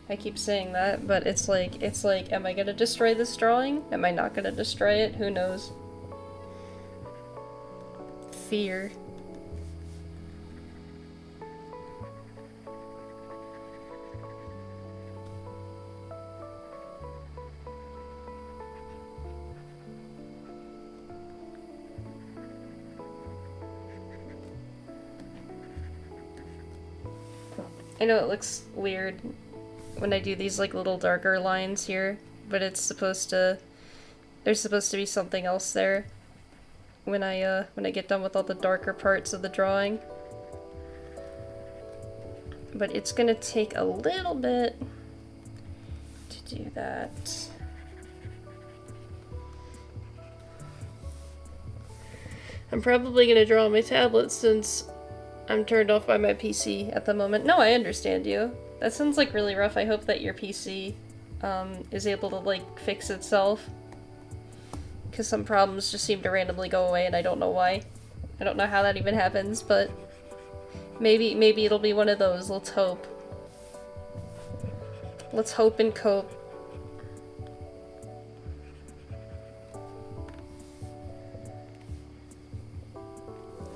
I keep saying that, but it's like, am I gonna destroy this drawing? Am I not gonna destroy it? Who knows? Fear. I know it looks weird when I do these like little darker lines here, but it's supposed to, there's supposed to be something else there when I get done with all the darker parts of the drawing. But it's gonna take a little bit to do that. I'm probably gonna draw on my tablet since I'm turned off by my PC at the moment. No, I understand you. That sounds like really rough. I hope that your PC is able to like fix itself. Because some problems just seem to randomly go away and I don't know why. I don't know how that even happens, but maybe it'll be one of those. Let's hope. Let's hope and cope.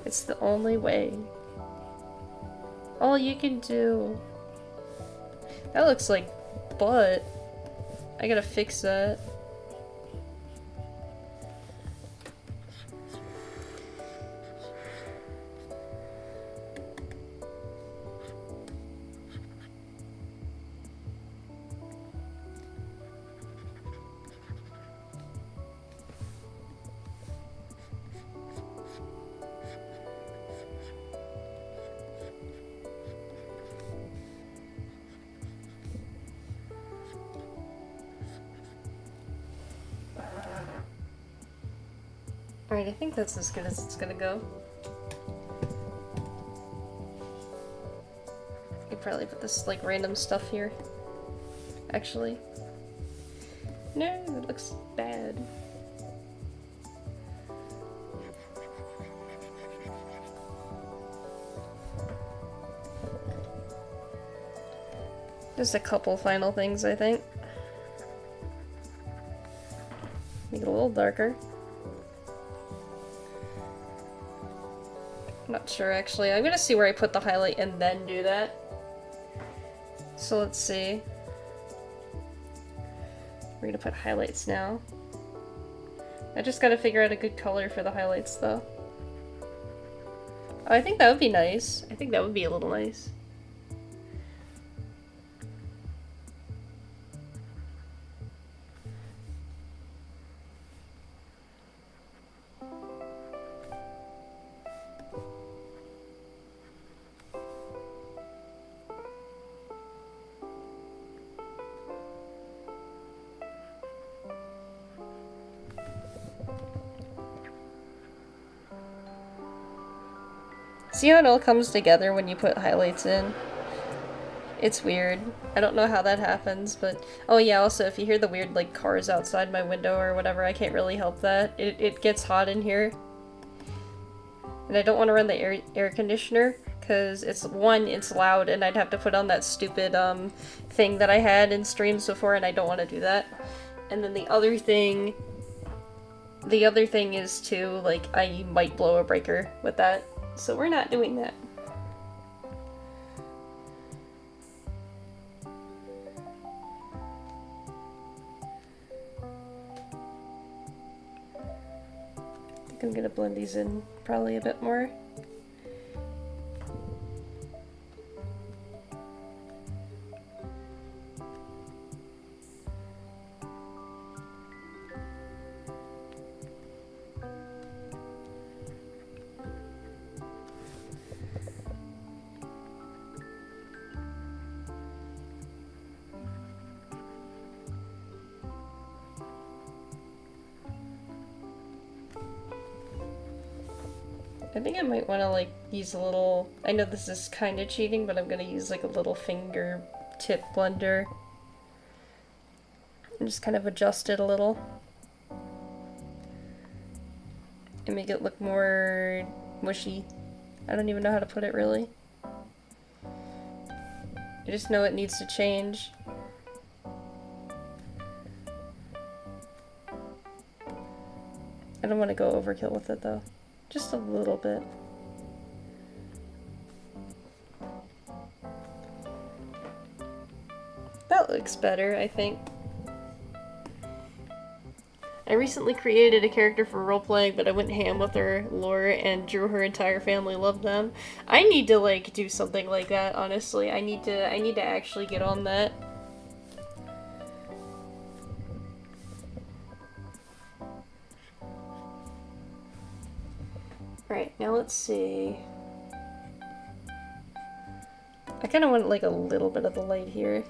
It's the only way. All you can do. That looks like butt. I gotta fix that. Alright, I think that's as good as it's gonna go. I could probably put this, like, random stuff here. Actually. No, it looks bad. Just a couple final things, I think. Make it a little darker. Not sure, actually. I'm gonna see where I put the highlight and then do that. So let's see. We're gonna put highlights now. I just gotta figure out a good color for the highlights, though. Oh, I think that would be nice. I think that would be a little nice. See how it all comes together when you put highlights in? It's weird. I don't know how that happens, but... Oh yeah, also, if you hear the weird, like, cars outside my window or whatever, I can't really help that. It gets hot in here. And I don't want to run the air conditioner, because it's loud, and I'd have to put on that stupid, thing that I had in streams before, and I don't want to do that. And then the other thing is, too, like, I might blow a breaker with that. So we're not doing that. I think I'm gonna blend these in probably a bit more. I think I might want to, like, use a little... I know this is kind of cheating, but I'm going to use, like, a little finger tip blender. And just kind of adjust it a little. And make it look more mushy. I don't even know how to put it, really. I just know it needs to change. I don't want to go overkill with it, though. Just a little bit. That looks better, I think. I recently created a character for role-playing, but I went ham with her lore and drew her entire family, loved them. I need to, like, do something like that, honestly. I need to actually get on that. Right, now let's see. I kind of want, like, a little bit of the light here.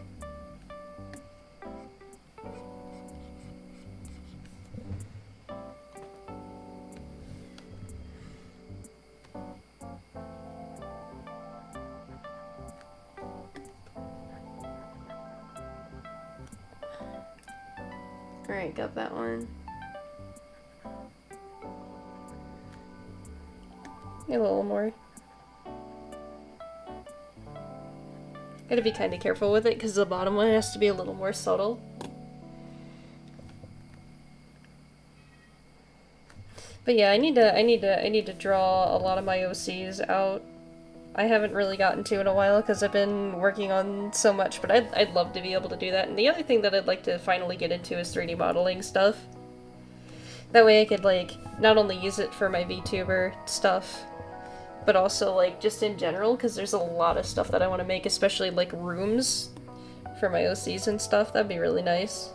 Alright, got that one. A little more. Gotta be kind of careful with it because the bottom one has to be a little more subtle. But yeah, I need to draw a lot of my OCs out. I haven't really gotten to in a while because I've been working on so much, but I'd love to be able to do that. And the other thing that I'd like to finally get into is 3D modeling stuff. That way I could, like, not only use it for my VTuber stuff, but also, like, just in general, because there's a lot of stuff that I want to make, especially, like, rooms for my OCs and stuff. That'd be really nice.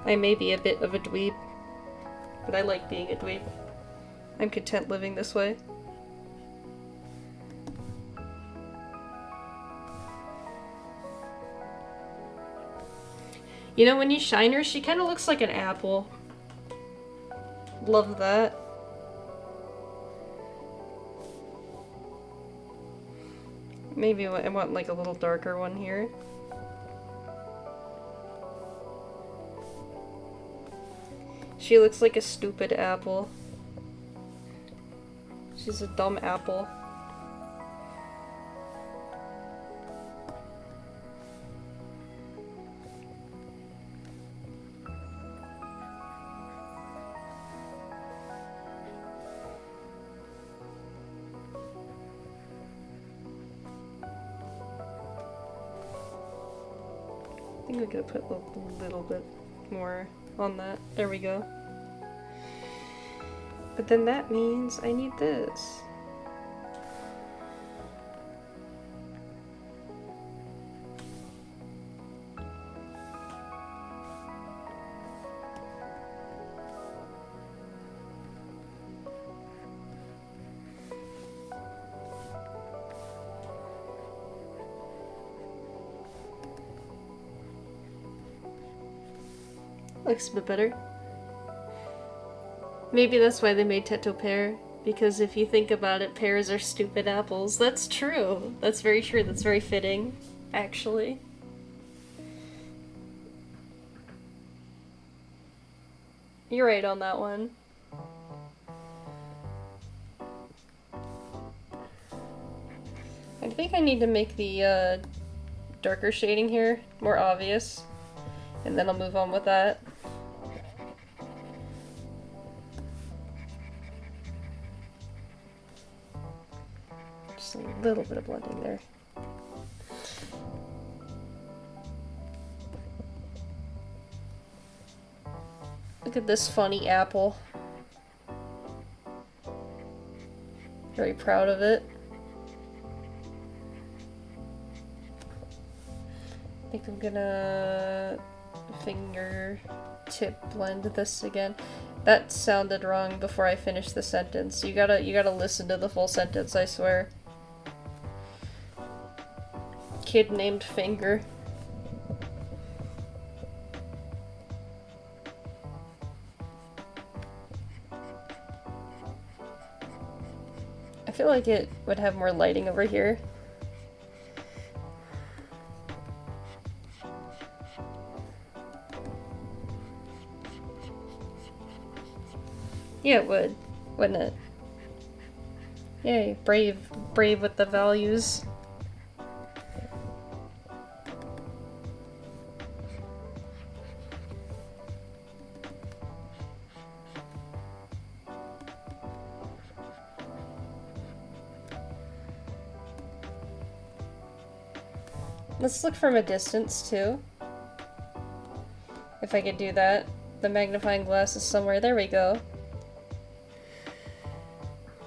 I may be a bit of a dweeb, but I like being a dweeb. I'm content living this way. You know, when you shine her, she kind of looks like an apple. Love that. Maybe I want like a little darker one here. She looks like a stupid apple. She's a dumb apple. I think I'm gonna put a little bit more on that. There we go. But then that means I need this. Looks a bit better. Maybe that's why they made Teto pear, because if you think about it, pears are stupid apples. That's true. That's very true. That's very fitting, actually. You're right on that one. I think I need to make the darker shading here more obvious, and then I'll move on with that. Just a little bit of blending there. Look at this funny apple. Very proud of it. I think I'm gonna fingertip blend this again. That sounded wrong before I finished the sentence. You gotta listen to the full sentence, I swear. Kid named Finger. I feel like it would have more lighting over here. Yeah, it would, wouldn't it? Yay, brave with the values. Let's look from a distance, too. If I could do that. The magnifying glass is somewhere. There we go.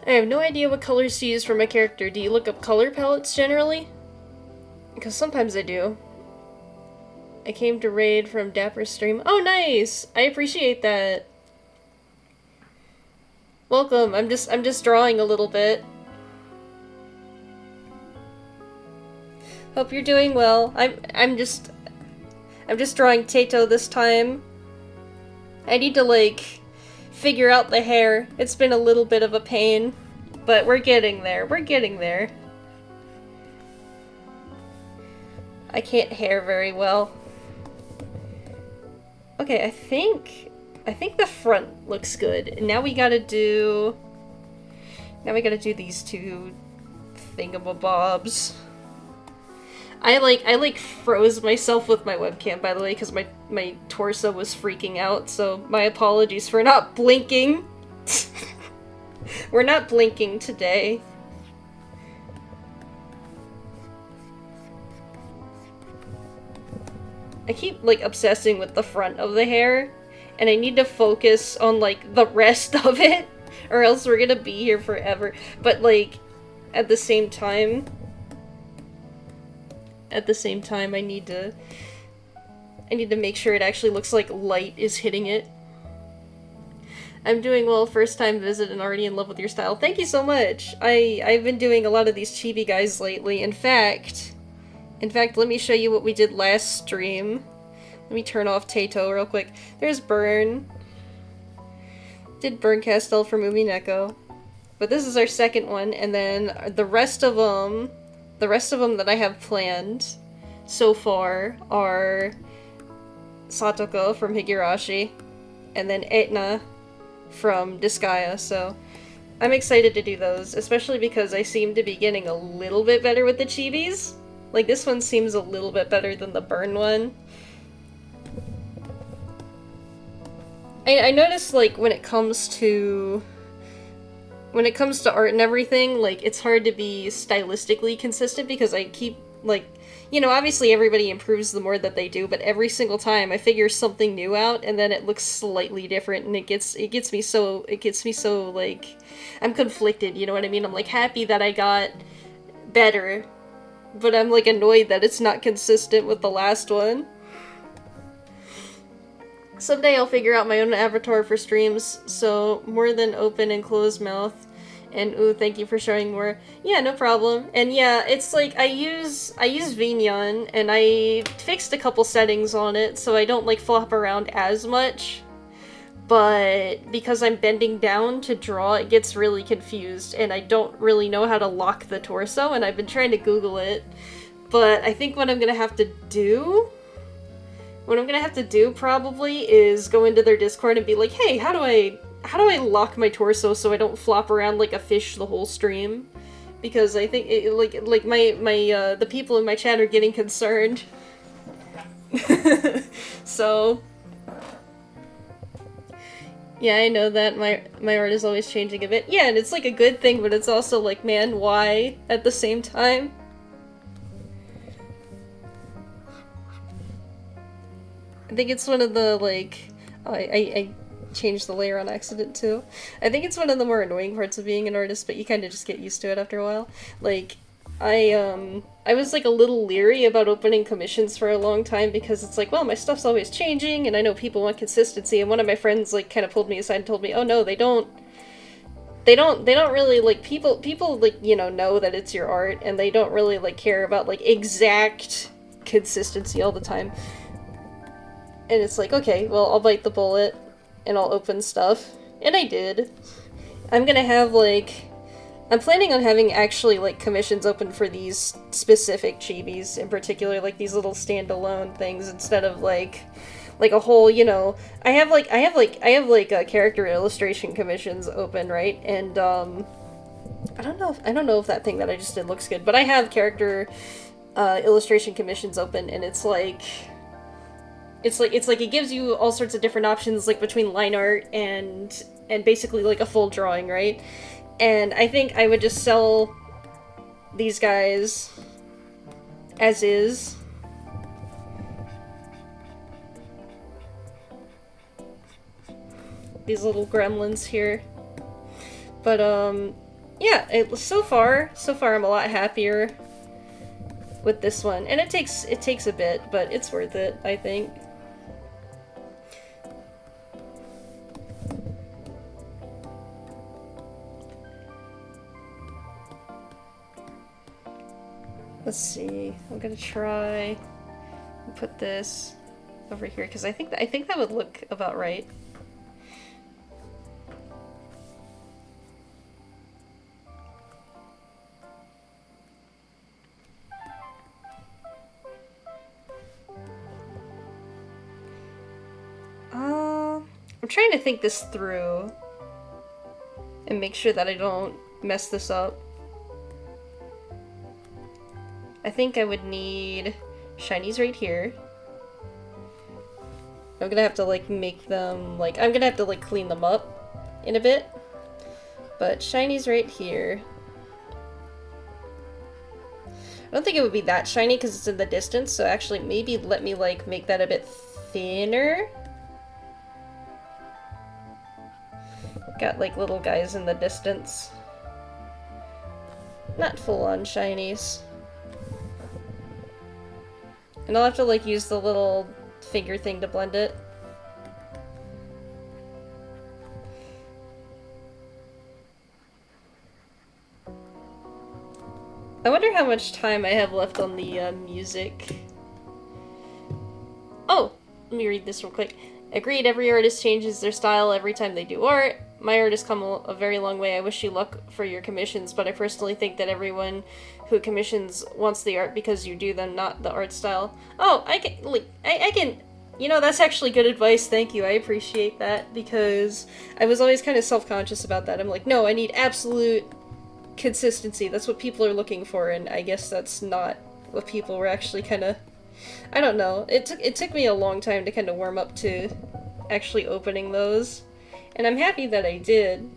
I have no idea what colors to use for my character. Do you look up color palettes generally? Because sometimes I do. I came to raid from Dapper Stream. Oh, nice! I appreciate that. Welcome. I'm just drawing a little bit. Hope you're doing well. I'm just drawing Tato this time. I need to, like, figure out the hair. It's been a little bit of a pain, but we're getting there. We're getting there. I can't hair very well. Okay, I think the front looks good. And now we gotta do these two thingamabobs. I froze myself with my webcam, by the way, because my torso was freaking out, so my apologies for not blinking. We're not blinking today. I keep, like, obsessing with the front of the hair, and I need to focus on, like, the rest of it, or else we're gonna be here forever. But, like, at the same time, I need to make sure it actually looks like light is hitting it. I'm doing well, first time visit and already in love with your style. Thank you so much! I've been doing a lot of these chibi guys lately. In fact, let me show you what we did last stream. Let me turn off Tato real quick. There's Burn. Did Burn Castell for Movie Neko. But this is our second one, and then the rest of them that I have planned so far are Satoko from Higurashi, and then Etna from Disgaea, so I'm excited to do those, especially because I seem to be getting a little bit better with the chibis. Like, this one seems a little bit better than the Burn one. I noticed, like, when it comes to art and everything, like, it's hard to be stylistically consistent because I keep, like, you know, obviously everybody improves the more that they do, but every single time I figure something new out and then it looks slightly different, and it gets me so, like, I'm conflicted, you know what I mean? I'm, like, happy that I got better, but I'm, like, annoyed that it's not consistent with the last one. Someday I'll figure out my own avatar for streams, so more than open and closed mouth. And ooh, thank you for showing more. Yeah, no problem. And yeah, it's like I use Vignon, and I fixed a couple settings on it so I don't, like, flop around as much. But because I'm bending down to draw, it gets really confused, and I don't really know how to lock the torso, and I've been trying to Google it. But I think what I'm gonna have to do probably is go into their Discord and be like, hey, how do I lock my torso so I don't flop around like a fish the whole stream? Because I think the people in my chat are getting concerned. So yeah, I know that my art is always changing a bit. Yeah, and it's like a good thing, but it's also like, man, why at the same time? I think it's one of the, like, I changed the layer on accident too. I think it's one of the more annoying parts of being an artist, but you kind of just get used to it after a while. Like, I was, like, a little leery about opening commissions for a long time because it's like, well, my stuff's always changing, and I know people want consistency, and one of my friends, like, kind of pulled me aside and told me, oh no, they don't really, like, people, like, you know that it's your art, and they don't really, like, care about, like, exact consistency all the time. And it's like, okay, well, I'll bite the bullet, and I'll open stuff. And I did. I'm gonna have, like... I'm planning on having actually, like, commissions open for these specific chibis, in particular, like, these little standalone things, instead of, like a whole, you know... I have character illustration commissions open, right? And, I don't know if that thing that I just did looks good, but I have character, illustration commissions open, and it's like it gives you all sorts of different options, like, between line art and basically, like, a full drawing, right? And I think I would just sell these guys as is, these little gremlins here. But yeah, so far I'm a lot happier with this one, and it takes a bit, but it's worth it, I think. Let's see. I'm gonna try and put this over here because I think that would look about right. I'm trying to think this through and make sure that I don't mess this up. I think I would need shinies right here. I'm gonna have to like make them like, I'm gonna have to like clean them up in a bit. But shinies right here. I don't think it would be that shiny because it's in the distance, so actually maybe let me like make that a bit thinner. Got like little guys in the distance. Not full-on shinies. And I'll have to like use the little finger thing to blend it. I wonder how much time I have left on the music. Oh, let me read this real quick. Agreed, every artist changes their style every time they do art. My art has come a very long way. I wish you luck for your commissions, but I personally think that everyone who commissions wants the art because you do them, not the art style. Oh, I can, you know, that's actually good advice. Thank you. I appreciate that because I was always kind of self-conscious about that. I'm like, no, I need absolute consistency. That's what people are looking for, and I guess that's not what people were actually kind of, I don't know. It took me a long time to kind of warm up to actually opening those. And I'm happy that I did.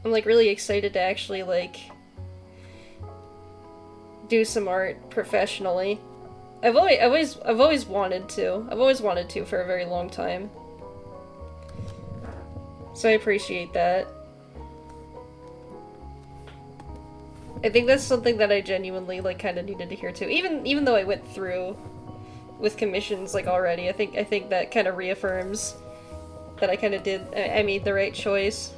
I'm like really excited to actually like do some art professionally. I've always wanted to. I've always wanted to for a very long time. So I appreciate that. I think that's something that I genuinely like kind of needed to hear too. Even though I went through with commissions like already, I think that kind of reaffirms that I kind of did, I made the right choice.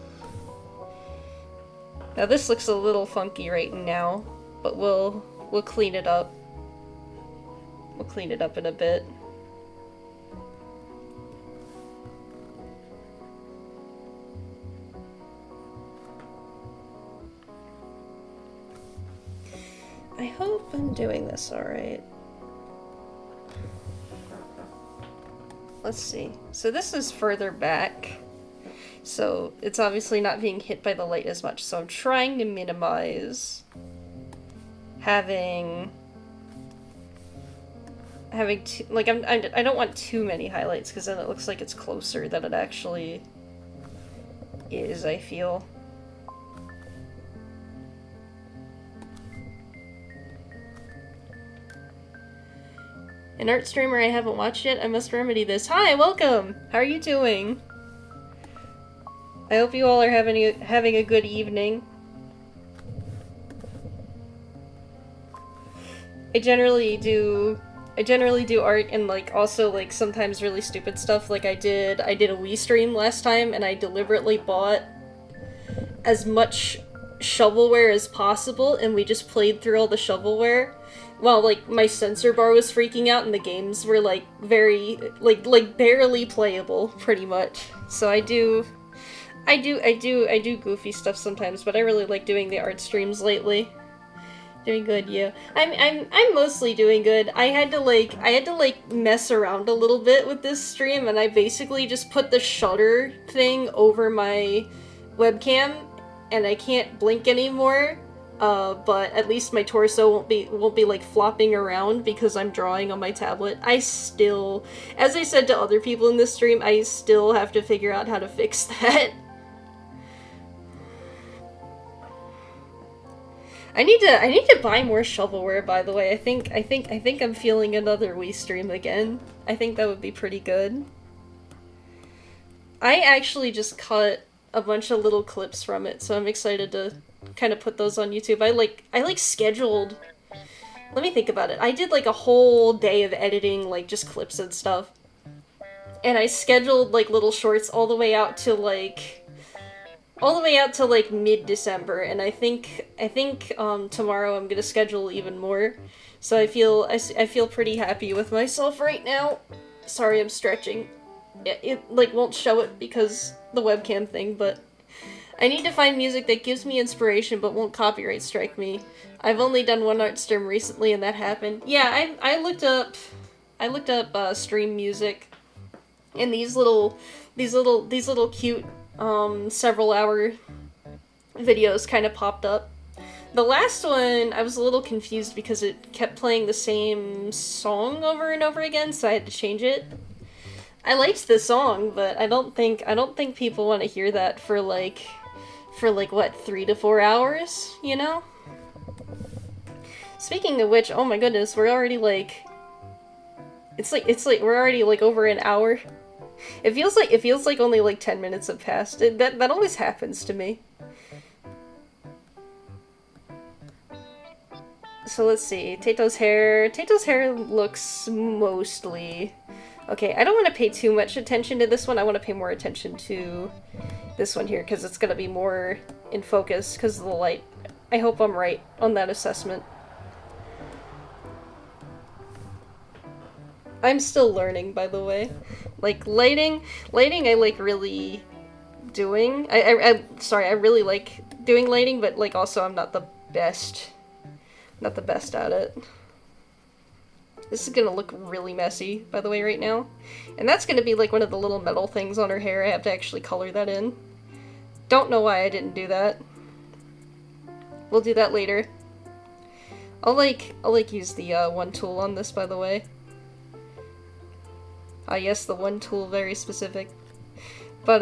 Now this looks a little funky right now, but we'll clean it up. We'll clean it up in a bit. I hope I'm doing this alright. Let's see. So this is further back, so it's obviously not being hit by the light as much, so I'm trying to minimize having too, like I don't want too many highlights because then it looks like it's closer than it actually is, I feel. An art streamer I haven't watched yet, I must remedy this. Hi, welcome! How are you doing? I hope you all are having a good evening. I generally do art and like also like sometimes really stupid stuff. Like I did a Wii stream last time and I deliberately bought as much shovelware as possible and we just played through all the shovelware. Well, like, my sensor bar was freaking out and the games were, like, very, like, barely playable, pretty much. So I do goofy stuff sometimes, but I really like doing the art streams lately. Doing good, yeah. I'm mostly doing good. I had to mess around a little bit with this stream, and I basically just put the shutter thing over my webcam, and I can't blink anymore. But at least my torso won't be like flopping around because I'm drawing on my tablet. I still, as I said to other people in this stream, I still have to figure out how to fix that. I need to buy more shovelware, by the way. I think I'm feeling another Wii stream again. I think that would be pretty good. I actually just cut a bunch of little clips from it, so I'm excited to kind of put those on YouTube. I like scheduled. Let me think about it. I did like a whole day of editing, like just clips and stuff. And I scheduled like little shorts all the way out to like mid-December, and I think tomorrow I'm gonna schedule even more. So I feel pretty happy with myself right now. Sorry, I'm stretching. It like won't show it because the webcam thing, but I need to find music that gives me inspiration but won't copyright strike me. I've only done one art stream recently, and that happened. Yeah, I looked up stream music, and these little cute several hour videos kind of popped up. The last one, I was a little confused because it kept playing the same song over and over again, so I had to change it. I liked the song, but I don't think people want to hear that for like what, 3 to 4 hours, you know? Speaking of which, oh my goodness, we're already like it's like we're already like over an hour. It feels like only like 10 minutes have passed. That always happens to me. So let's see. Tato's hair looks mostly okay. I don't want to pay too much attention to this one. I want to pay more attention to this one here because it's gonna be more in focus because of the light. I hope I'm right on that assessment. I'm still learning, by the way. Like, lighting I like really doing. I really like doing lighting, but like also I'm not the best at it. This is gonna look really messy, by the way, right now. And that's gonna be like one of the little metal things on her hair. I have to actually color that in. Don't know why I didn't do that. We'll do that later. I'll use the one tool on this, by the way. Ah, yes, the one tool, very specific. But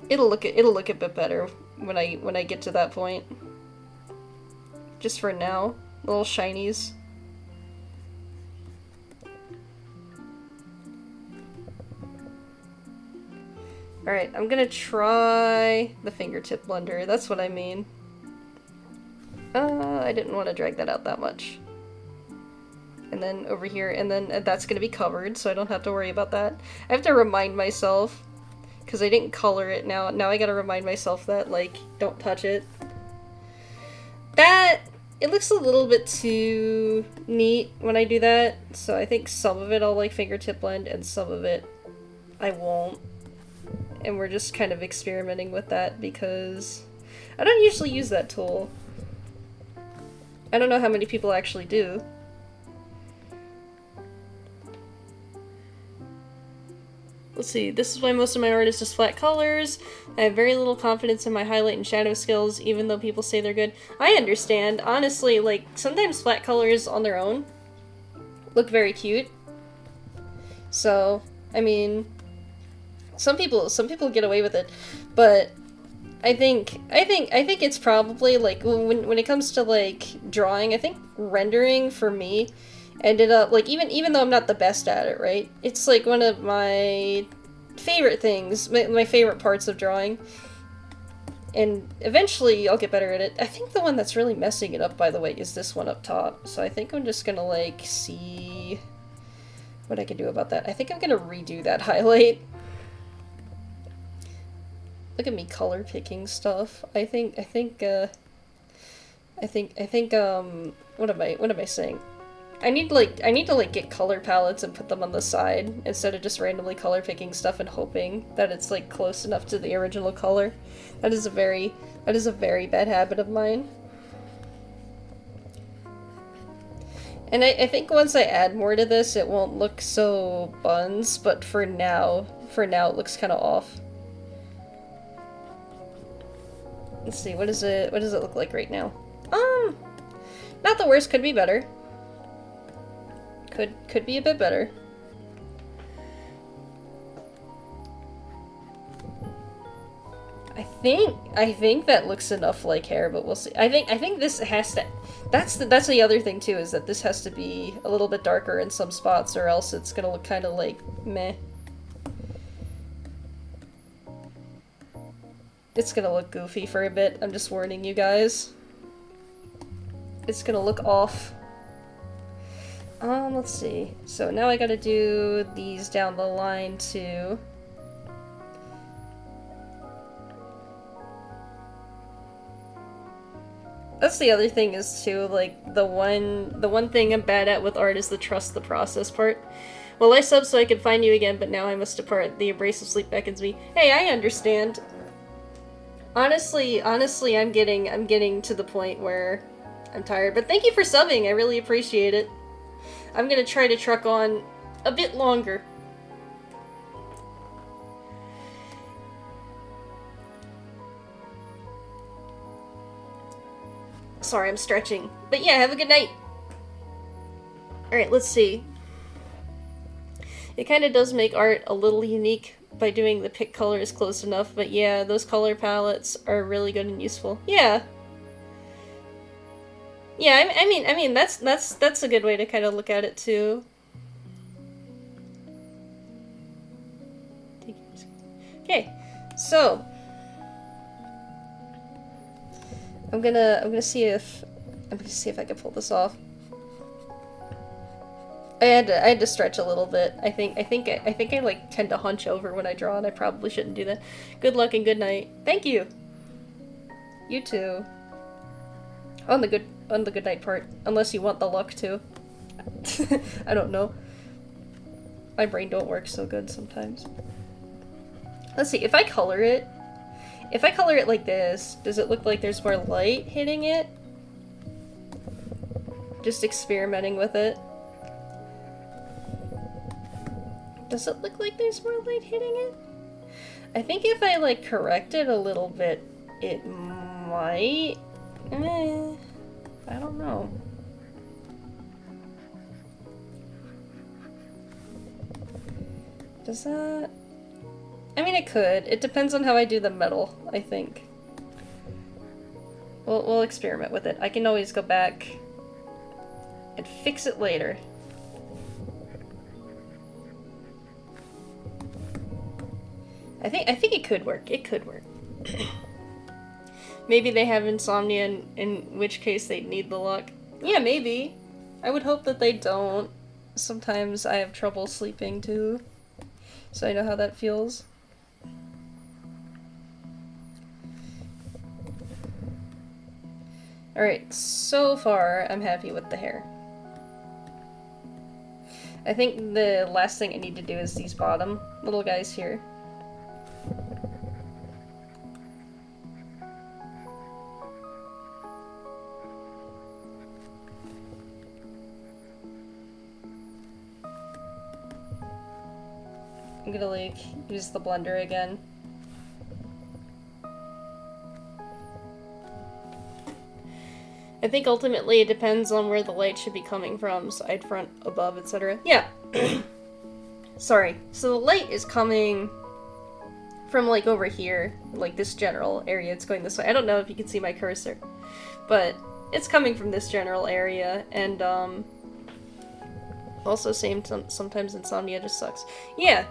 it'll look a bit better when I get to that point. Just for now, little shinies. Alright, I'm gonna try the fingertip blender. That's what I mean. I didn't want to drag that out that much. And then over here, and then that's gonna be covered, so I don't have to worry about that. I have to remind myself, because I didn't color it now. Now I gotta remind myself that, like, don't touch it. It looks a little bit too neat when I do that, so I think some of it I'll, like, fingertip blend, and some of it I won't. And we're just kind of experimenting with that, because I don't usually use that tool. I don't know how many people actually do. Let's see, this is why most of my art is just flat colors. I have very little confidence in my highlight and shadow skills, even though people say they're good. I understand. Honestly, like, sometimes flat colors on their own look very cute. So, I mean, some people get away with it, but I think it's probably, like, when it comes to, like, drawing, I think rendering, for me, ended up, like, even though I'm not the best at it, right? It's, like, one of my favorite things, my favorite parts of drawing. And eventually I'll get better at it. I think the one that's really messing it up, by the way, is this one up top. So I think I'm just gonna, like, see what I can do about that. I think I'm gonna redo that highlight. Look at me color picking stuff. I think, what am I saying? I need to get color palettes and put them on the side instead of just randomly color picking stuff and hoping that it's, like, close enough to the original color. That is a very bad habit of mine. And I think once I add more to this, it won't look so buns, but for now it looks kind of off. Let's see, what does it look like right now? Not the worst, could be better. Could be a bit better. I think that looks enough like hair, but we'll see. I think this has to. That's the other thing too, is that this has to be a little bit darker in some spots, or else it's gonna look kind of like meh. It's gonna look goofy for a bit, I'm just warning you guys. It's gonna look off. Let's see. So now I gotta do these down the line too. That's the other thing is too, like, the one thing I'm bad at with art is the trust the process part. Well, I sub so I can find you again, but now I must depart. The embrace of sleep beckons me. Hey, I understand. Honestly, I'm getting to the point where I'm tired. But thank you for subbing, I really appreciate it. I'm gonna try to truck on a bit longer. Sorry, I'm stretching. But yeah, have a good night. Alright, let's see. It kind of does make art a little unique by doing the pick colors close enough, but yeah, those color palettes are really good and useful. Yeah. Yeah, I mean that's a good way to kind of look at it too. Okay, so I'm gonna see if I can pull this off. I had to stretch a little bit. I think I like tend to hunch over when I draw, and I probably shouldn't do that. Good luck and good night. Thank you. You too. On the good night part, unless you want the luck too. I don't know. My brain don't work so good sometimes. Let's see, if I color it like this, does it look like there's more light hitting it? Just experimenting with it. Does it look like there's more light hitting it? I think if I like correct it a little bit, it might. I don't know. Does that? I mean, it could. It depends on how I do the metal, I think. We'll experiment with it. I can always go back and fix it later. I think it could work. It could work. Maybe they have insomnia, in which case they need the luck. Yeah, maybe. I would hope that they don't. Sometimes I have trouble sleeping too, so I know how that feels. Alright, so far I'm happy with the hair. I think the last thing I need to do is these bottom little guys here. I'm gonna like use the blender again. I think ultimately it depends on where the light should be coming from, side, front, above, etc. Yeah. Sorry. So the light is coming from like over here, like this general area. It's going this way. I don't know if you can see my cursor, but it's coming from this general area, and also sometimes insomnia just sucks. Yeah.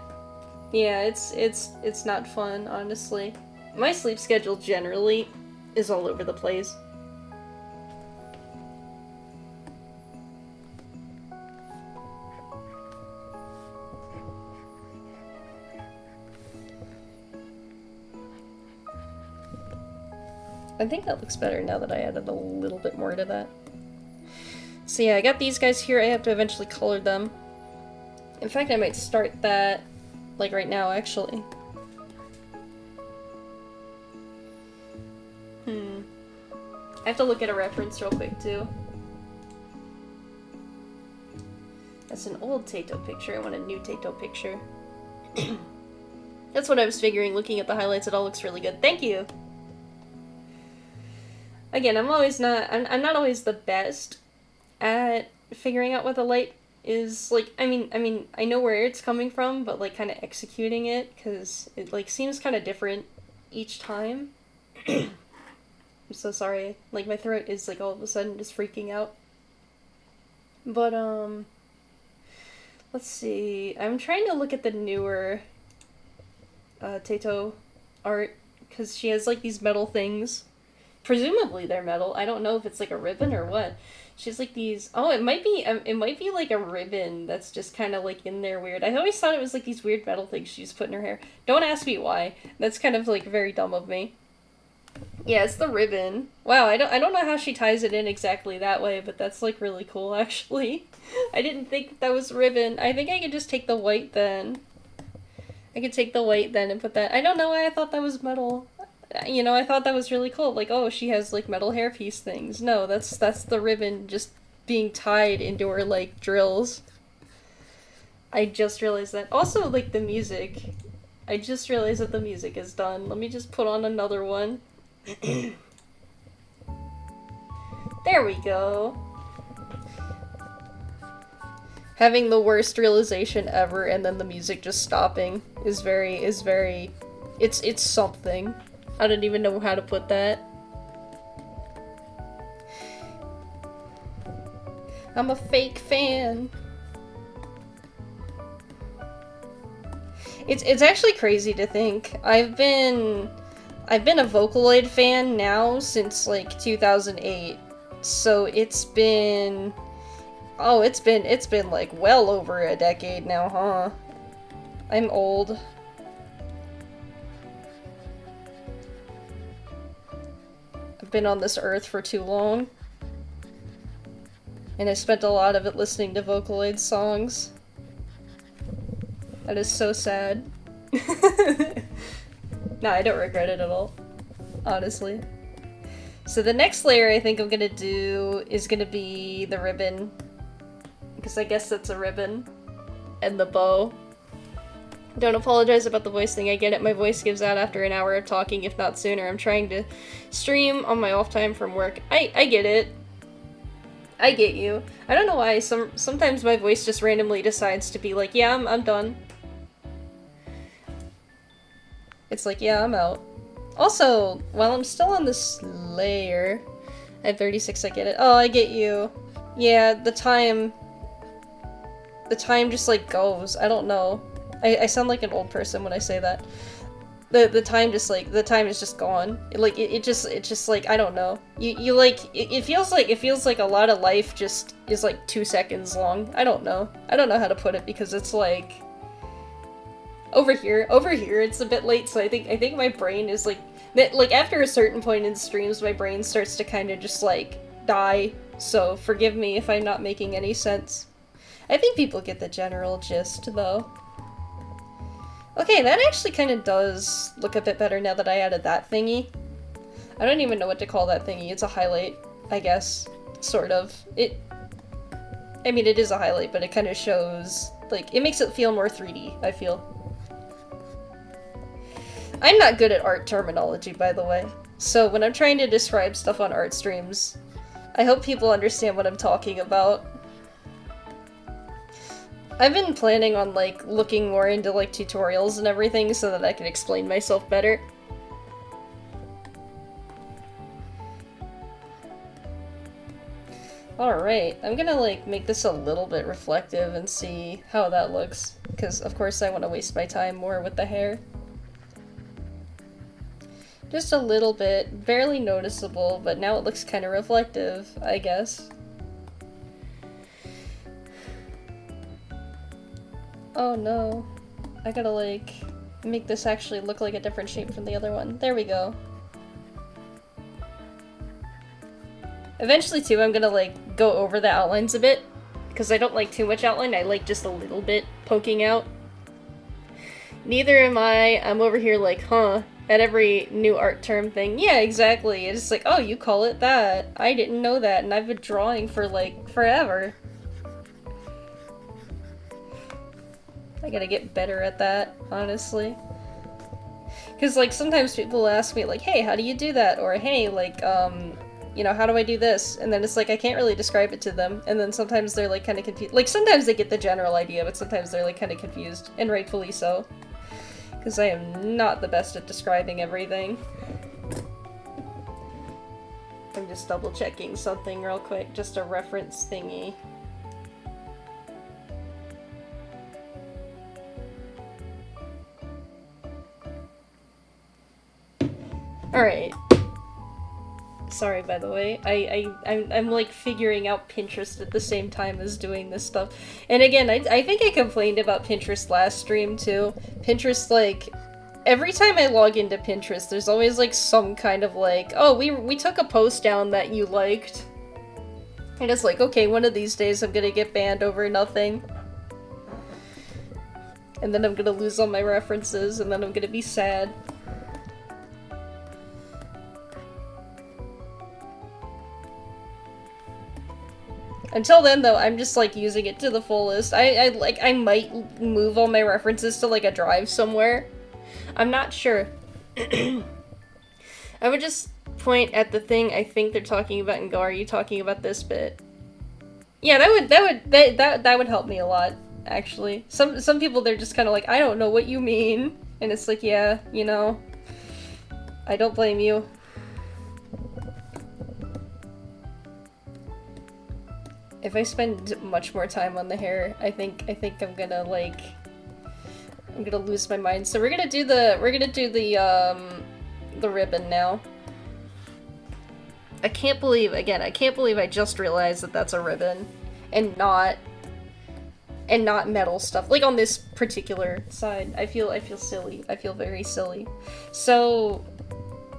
Yeah, it's not fun, honestly. My sleep schedule generally is all over the place. I think that looks better now that I added a little bit more to that. So yeah, I got these guys here. I have to eventually color them. In fact, I might start that, like, right now, actually. I have to look at a reference real quick, too. That's an old Tato picture. I want a new Tato picture. That's what I was figuring. Looking at the highlights, it all looks really good. Thank you! Again, I'm not always the best at figuring out what the light is, like, I mean, I know where it's coming from, but, like, kind of executing it, because it, like, seems kind of different each time. I'm so sorry. Like, my throat is, like, all of a sudden just freaking out. But, let's see. I'm trying to look at the newer Tato art, because she has like these metal things. Presumably they're metal. I don't know if it's like a ribbon or what. She has like these. Oh, it might be like a ribbon that's just kind of like in there weird. I always thought it was like these weird metal things she's put in her hair. Don't ask me why. That's kind of like very dumb of me. Yeah, it's the ribbon. Wow, I don't know how she ties it in exactly that way, but that's like really cool actually. I didn't think that was ribbon. I think I could just take the white then. I could take the white then and put that. I don't know why I thought that was metal. You know, I thought that was really cool. Like, oh, she has like metal hairpiece things. No, that's the ribbon just being tied into her like drills. I just realized that. Also, like the music. I just realized that the music is done. Let me just put on another one. There we go. Having the worst realization ever and then the music just stopping is very it's something. I don't even know how to put that. I'm a fake fan. It's actually crazy to think. I've been a Vocaloid fan now since like 2008. So it's been like well over a decade now, huh? I'm old. I've been on this earth for too long. And I spent a lot of it listening to Vocaloid songs. That is so sad. No, I don't regret it at all. Honestly. So the next layer I think I'm gonna do is gonna be the ribbon. Because I guess that's a ribbon. And the bow. Don't apologize about the voice thing, I get it. My voice gives out after an hour of talking, if not sooner. I'm trying to stream on my off time from work. I get it. I get you. I don't know why, sometimes my voice just randomly decides to be like, yeah, I'm done. It's like, yeah, I'm out. Also, while I'm still on this layer, I have 36, I get it. Oh, I get you. Yeah, the time just like goes. I don't know. I sound like an old person when I say that. The time just like, the time is just gone. It just like, I don't know. You like, it feels like a lot of life just is like 2 seconds long. I don't know. I don't know how to put it because it's like, over here, it's a bit late, so I think my brain is like, after a certain point in streams, my brain starts to kind of just like, die. So forgive me if I'm not making any sense. I think people get the general gist, though. Okay, that actually kind of does look a bit better now that I added that thingy. I don't even know what to call that thingy. It's a highlight, I guess. Sort of. I mean, it is a highlight, but it kind of shows, like, it makes it feel more 3D, I feel. I'm not good at art terminology, by the way. So when I'm trying to describe stuff on art streams, I hope people understand what I'm talking about. I've been planning on, like, looking more into, like, tutorials and everything so that I can explain myself better. Alright, I'm gonna, like, make this a little bit reflective and see how that looks. Because, of course, I want to waste my time more with the hair. Just a little bit, barely noticeable, but now it looks kind of reflective, I guess. Oh no. I gotta, like, make this actually look like a different shape from the other one. There we go. Eventually, too, I'm gonna, like, go over the outlines a bit. Because I don't like too much outline, I like just a little bit poking out. Neither am I. I'm over here like, huh, at every new art term thing. Yeah, exactly. It's just like, oh, you call it that. I didn't know that, and I've been drawing for, like, forever. I gotta get better at that, honestly. Because, like, sometimes people ask me, like, hey, how do you do that? Or, hey, like, you know, how do I do this? And then it's like, I can't really describe it to them. And then sometimes they're, like, kind of confused. Like, sometimes they get the general idea, but sometimes they're, like, kind of confused. And rightfully so. Because I am not the best at describing everything. I'm just double checking something real quick, just a reference thingy. Alright. Sorry, by the way. I'm like figuring out Pinterest at the same time as doing this stuff. And again, I think I complained about Pinterest last stream too. Pinterest, like, every time I log into Pinterest, there's always like some kind of like, oh, we took a post down that you liked. And it's like, okay, one of these days I'm gonna get banned over nothing. And then I'm gonna lose all my references, and then I'm gonna be sad. Until then, though, I'm just, like, using it to the fullest. I might move all my references to, like, a drive somewhere. I'm not sure. I would just point at the thing I think they're talking about and go, are you talking about this bit? Yeah, that would help me a lot, actually. Some people, they're just kind of like, I don't know what you mean. And it's like, yeah, you know, I don't blame you. If I spend much more time on the hair, I think I'm gonna, like, I'm gonna lose my mind. So we're gonna do the ribbon now. I can't believe I just realized that that's a ribbon and not metal stuff. Like on this particular side. I feel silly. I feel very silly. So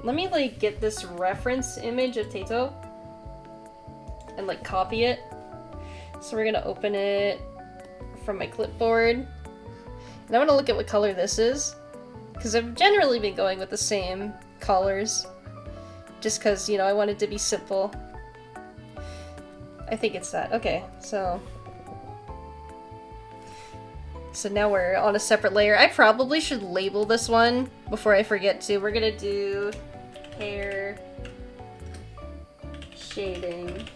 let me, like, get this reference image of Tato and, like, copy it. So we're gonna open it from my clipboard. And I want to look at what color this is. Because I've generally been going with the same colors. Just because, you know, I want it to be simple. I think it's that. Okay, so... So now we're on a separate layer. I probably should label this one before I forget to. We're gonna do hair shading.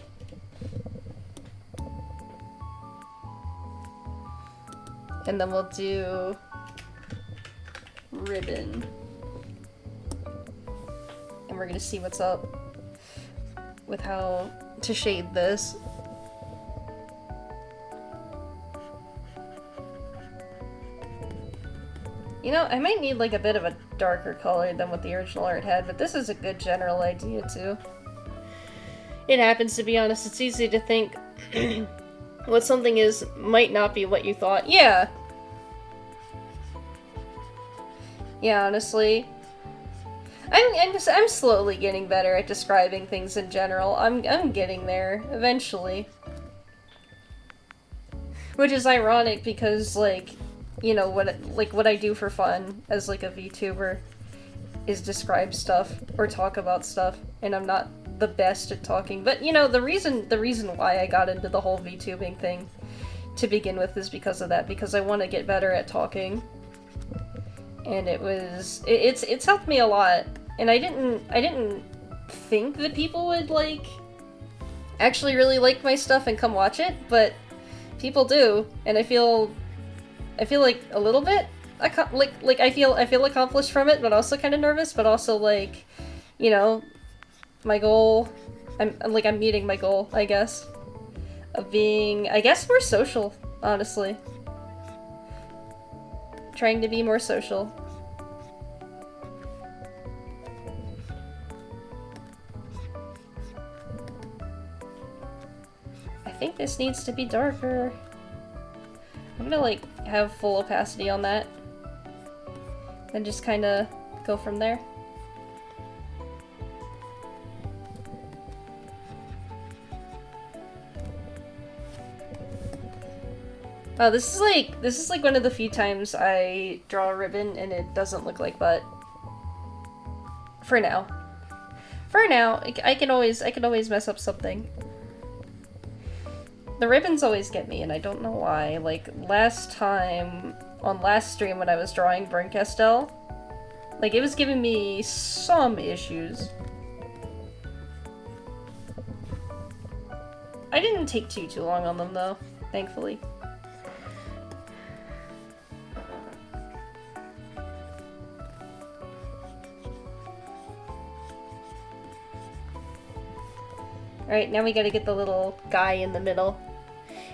And then we'll do ribbon. And we're gonna see what's up with how to shade this. You know, I might need like a bit of a darker color than what the original art had, but this is a good general idea too. It happens, to be honest. It's easy to think what something is might not be what you thought. Yeah. Yeah, honestly. I'm slowly getting better at describing things in general. I'm getting there eventually. Which is ironic because, like, you know, what I do for fun as, like, a VTuber is describe stuff or talk about stuff, and I'm not the best at talking. But, you know, the reason why I got into the whole VTubing thing to begin with is because of that, because I want to get better at talking. And it's helped me a lot. And I didn't think that people would, like, actually really like my stuff and come watch it, but people do, and I feel like a little bit I feel accomplished from it, but also kind of nervous, but also, like, you know, my goal, I'm meeting my goal, I guess, of being, I guess, more social, honestly. Trying to be more social. I think this needs to be darker. I'm gonna, like, have full opacity on that. And just kinda go from there. Oh, this is like one of the few times I draw a ribbon and it doesn't look like butt. For now. For now, I can always mess up something. The ribbons always get me, and I don't know why. Like, last time, on last stream when I was drawing Burn Castell, like, it was giving me some issues. I didn't take too long on them, though, thankfully. Alright, now we gotta get the little guy in the middle.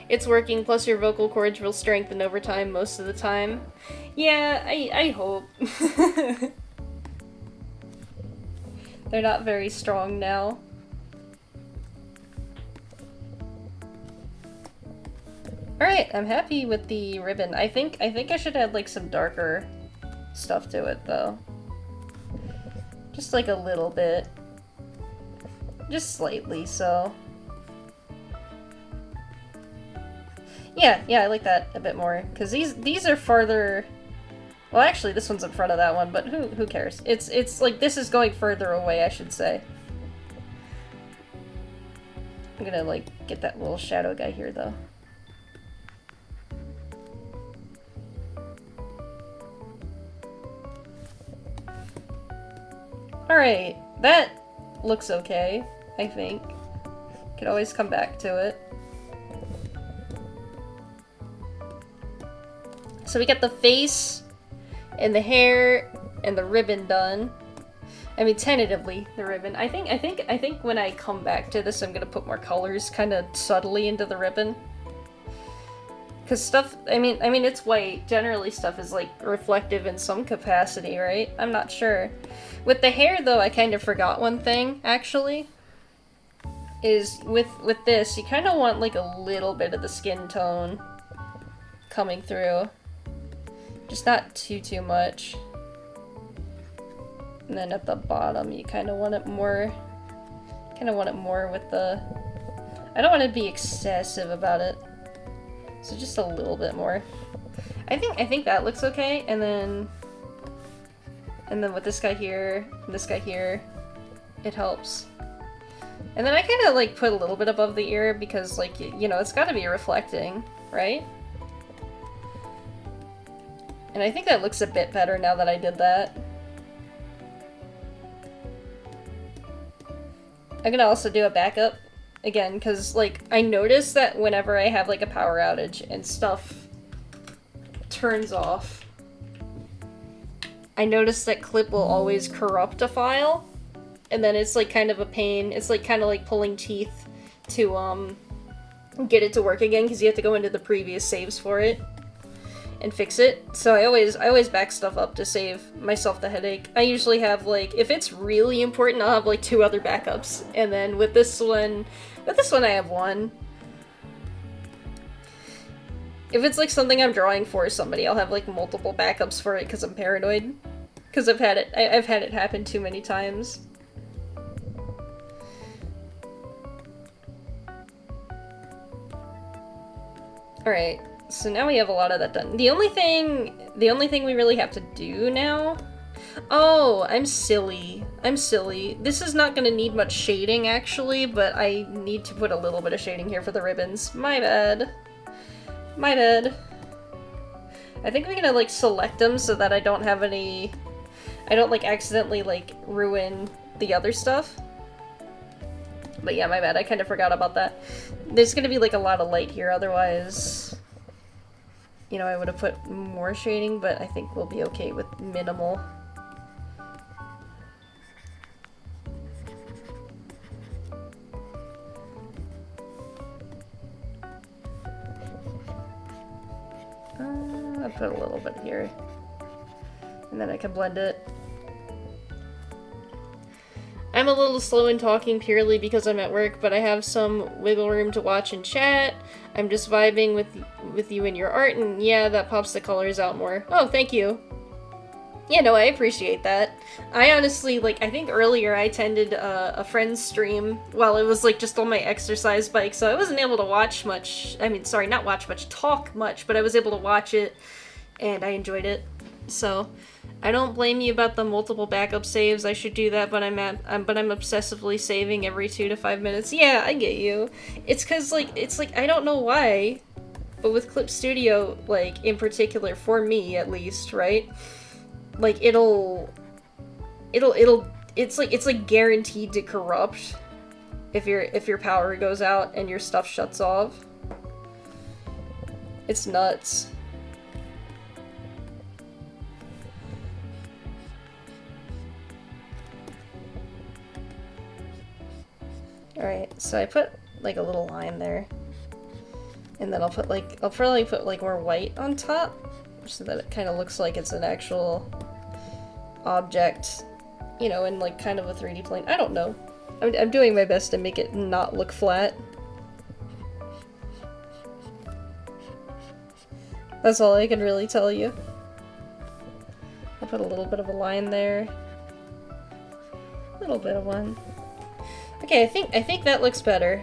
It's working, plus your vocal cords will strengthen over time most of the time. Yeah, I hope. They're not very strong now. Alright, I'm happy with the ribbon. I think I should add like some darker stuff to it though. Just like a little bit. Just slightly, so. Yeah, I like that a bit more. Because these are farther. Well, actually, this one's in front of that one, but who cares? It's like this is going further away, I should say. I'm gonna like get that little shadow guy here though. Alright, that looks okay, I think. Could always come back to it. So we got the face, and the hair, and the ribbon done. I mean, tentatively, the ribbon. I think when I come back to this, I'm gonna put more colors kind of subtly into the ribbon. Because stuff, I mean, it's white. Generally, stuff is, like, reflective in some capacity, right? I'm not sure. With the hair, though, I kind of forgot one thing, actually. Is, with this, you kind of want, like, a little bit of the skin tone coming through. Just not too much. And then at the bottom, you kind of want it more... with the... I don't want to be excessive about it. So just a little bit more. I think that looks okay, and then with this guy here, and this guy here, it helps. And then I kind of like put a little bit above the ear because, like, you know, it's got to be reflecting, right? And I think that looks a bit better now that I did that. I'm gonna also do a backup. Again, because, like, I notice that whenever I have, like, a power outage and stuff turns off, I notice that Clip will always corrupt a file, and then it's, like, kind of a pain. It's, like, kind of like pulling teeth to, get it to work again, because you have to go into the previous saves for it and fix it. So I always back stuff up to save myself the headache. I usually have, like, if it's really important, I'll have, like, 2 other backups, and then with this one I have 1. If it's, like, something I'm drawing for somebody, I'll have, like, multiple backups for it because I'm paranoid. Because I've had it happen too many times. Alright. So now we have a lot of that done. The only thing we really have to do now... Oh, I'm silly. This is not gonna need much shading, actually, but I need to put a little bit of shading here for the ribbons. My bad. I think we're gonna, like, select them so that I don't have any... I don't, like, accidentally, like, ruin the other stuff. But yeah, my bad. I kind of forgot about that. There's gonna be, like, a lot of light here, otherwise... You know, I would have put more shading, but I think we'll be okay with minimal. I'll put a little bit here. And then I can blend it. I'm a little slow in talking purely because I'm at work, but I have some wiggle room to watch and chat. I'm just vibing with you and your art, and yeah, that pops the colors out more. Oh, thank you. Yeah, no, I appreciate that. I honestly, like, I think earlier I attended a friend's stream while it was, like, just on my exercise bike, so I wasn't able to watch much. I mean, sorry, not watch much, talk much, but I was able to watch it, and I enjoyed it. So, I don't blame you about the multiple backup saves. I should do that, but I'm obsessively saving every 2 to 5 minutes. Yeah, I get you. It's cause, like, I don't know why, but with Clip Studio, like, in particular, for me, at least, right? Like, it's like guaranteed to corrupt if your power goes out and your stuff shuts off. It's nuts. Alright, so I put, like, a little line there. And then I'll probably put, like, more white on top, so that it kind of looks like it's an actual object you know, in like kind of a 3D plane. I don't know. I'm doing my best to make it not look flat. That's all I can really tell you. I put a little bit of a line there. A little bit of one. Okay, I think that looks better.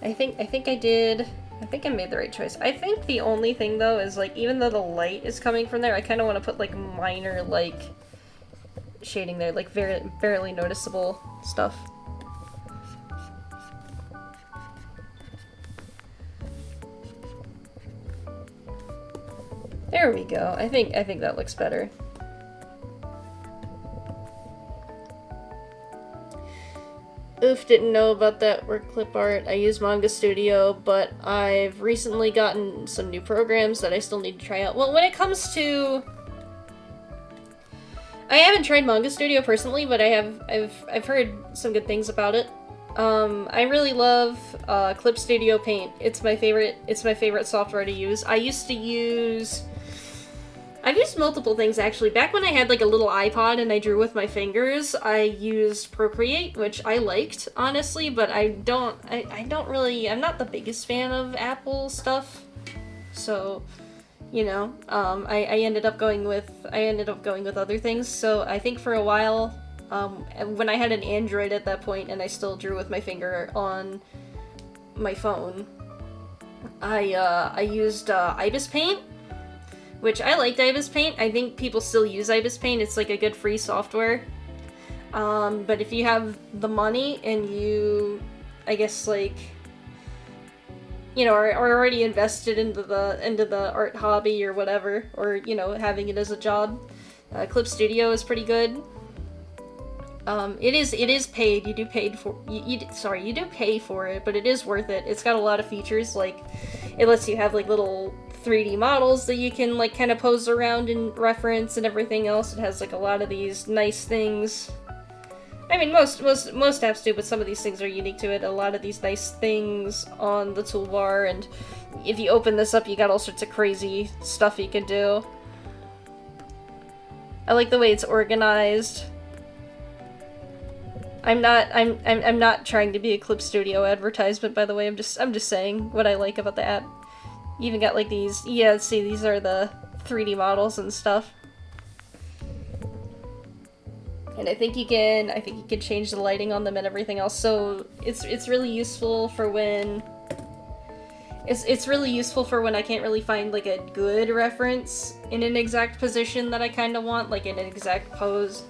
I think I made the right choice. I think the only thing though is like, even though the light is coming from there, I kind of want to put like minor like shading there, like barely noticeable stuff. There we go. I think that looks better. Oof, didn't know about that work clip art. I use Manga Studio, but I've recently gotten some new programs that I still need to try out. Well, when it comes to... I haven't tried Manga Studio personally, but I've heard some good things about it. I really love Clip Studio Paint. It's my favorite software to use. I've used multiple things actually. Back when I had like a little iPod and I drew with my fingers, I used Procreate, which I liked, honestly, but I'm not the biggest fan of Apple stuff. So, you know, I ended up going with other things. So I think for a while, when I had an Android at that point and I still drew with my finger on my phone, I used Ibis Paint, which I liked Ibis Paint. I think people still use Ibis Paint. It's like a good free software. But if you have the money and you, I guess, like, you know, are already invested into the art hobby or whatever, or, you know, having it as a job, Clip Studio is pretty good. It is paid. You do pay for it, but it is worth it. It's got a lot of features, like it lets you have like little 3D models that you can like kind of pose around and reference and everything else. It has like a lot of these nice things. I mean, most apps do, but some of these things are unique to it. A lot of these nice things on the toolbar, and if you open this up, you got all sorts of crazy stuff you can do. I like the way it's organized. I'm not trying to be a Clip Studio advertisement, by the way. I'm just saying what I like about the app. You even got like these, yeah, see, these are the 3D models and stuff. And I think you can change the lighting on them and everything else. So it's really useful for when it's really useful for when I can't really find like a good reference in an exact position that I kind of want, like in an exact pose.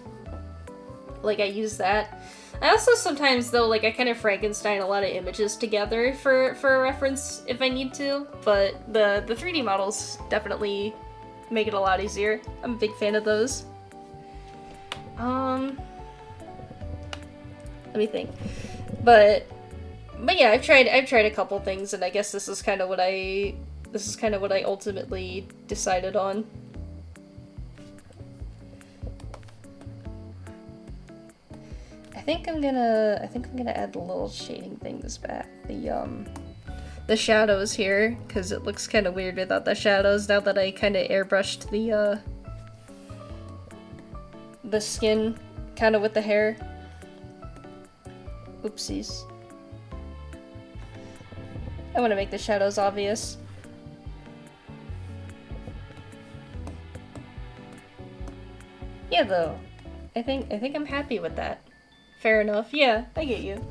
Like I use that. I also sometimes, though, like, I kind of Frankenstein a lot of images together for a reference if I need to, but the 3D models definitely make it a lot easier. I'm a big fan of those. Let me think. But yeah, I've tried a couple things, and I guess this is kind of what I ultimately decided on. I think I'm gonna add the little shading things back. The shadows here, because it looks kind of weird without the shadows now that I kind of airbrushed the skin kind of with the hair. Oopsies. I want to make the shadows obvious. Yeah, though. I think I'm happy with that. Fair enough. Yeah, I get you.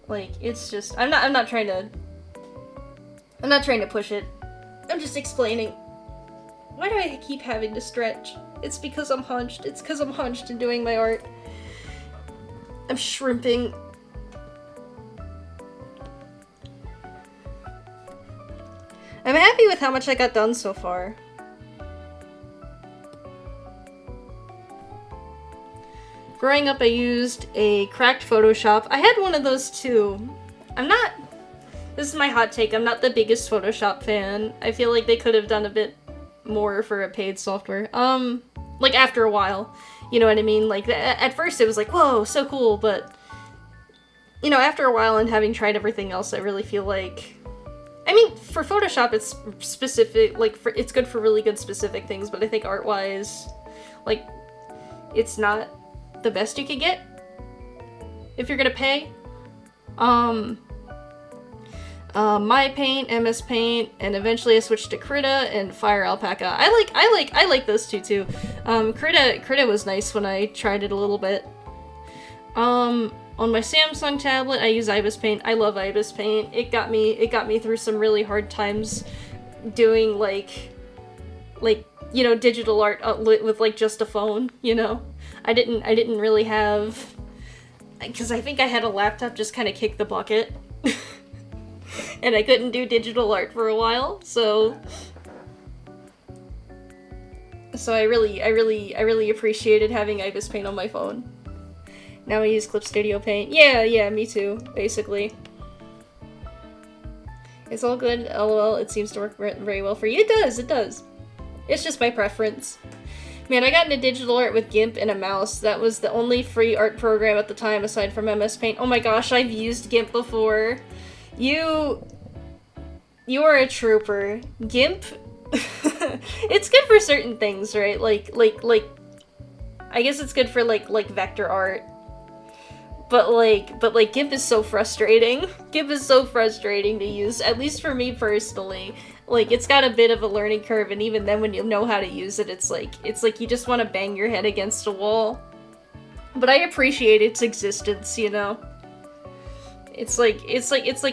Like, it's just I'm not trying to push it. I'm just explaining. Why do I keep having to stretch? It's because I'm hunched. It's because I'm hunched and doing my art. I'm shrimping. I'm happy with how much I got done so far. Growing up, I used a cracked Photoshop. I had one of those too. This is my hot take, I'm not the biggest Photoshop fan. I feel like they could have done a bit more for a paid software. Like after a while, you know what I mean? Like at first it was like, whoa, so cool, but you know, after a while and having tried everything else, I really feel like, I mean, for Photoshop it's specific, like it's good for really good specific things, but I think art-wise, like, it's not the best you can get if you're gonna pay. My Paint, MS Paint, and eventually I switched to Krita and Fire Alpaca. I like those two too. Krita was nice when I tried it a little bit. On my Samsung tablet, I use Ibis Paint. I love Ibis Paint. It got me through some really hard times doing like you know, digital art with like just a phone. You know, I didn't really have, because I think I had a laptop just kind of kick the bucket. And I couldn't do digital art for a while, so I really appreciated having Ibis Paint on my phone. Now I use Clip Studio Paint. Yeah, me too, basically. It's all good, lol, it seems to work very well for you. It does. It's just my preference. Man, I got into digital art with GIMP and a mouse. That was the only free art program at the time aside from MS Paint. Oh my gosh, I've used GIMP before. You are a trooper. GIMP, it's good for certain things, right? Like, I guess it's good for like vector art. But GIMP is so frustrating. GIMP is so frustrating to use, at least for me personally. Like, it's got a bit of a learning curve, and even then when you know how to use it, it's like you just want to bang your head against a wall. But I appreciate its existence, you know? It's like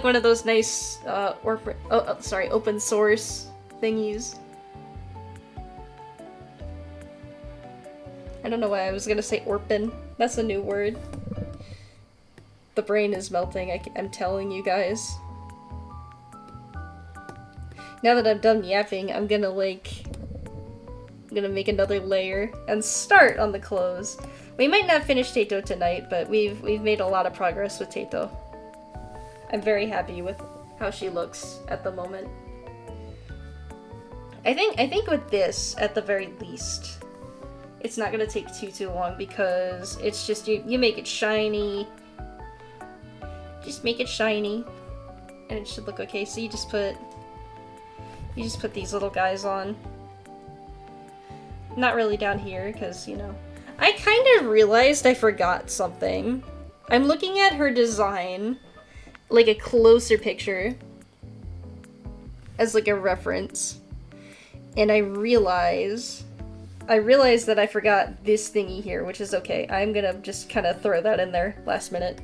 one of those nice open source thingies. I don't know why I was gonna say orpin. That's a new word. The brain is melting, I'm telling you guys. Now that I'm done yapping, I'm gonna make another layer and start on the clothes. We might not finish Tato tonight, but we've made a lot of progress with Tato. I'm very happy with how she looks at the moment. I think with this, at the very least, it's not gonna take too long because it's just you make it shiny. Just make it shiny, and it should look okay. So you just put these little guys on. Not really down here, because, you know. I kind of realized I forgot something. I'm looking at her design, like a closer picture, as like a reference, and I realize that I forgot this thingy here, which is okay. I'm gonna just kind of throw that in there last minute.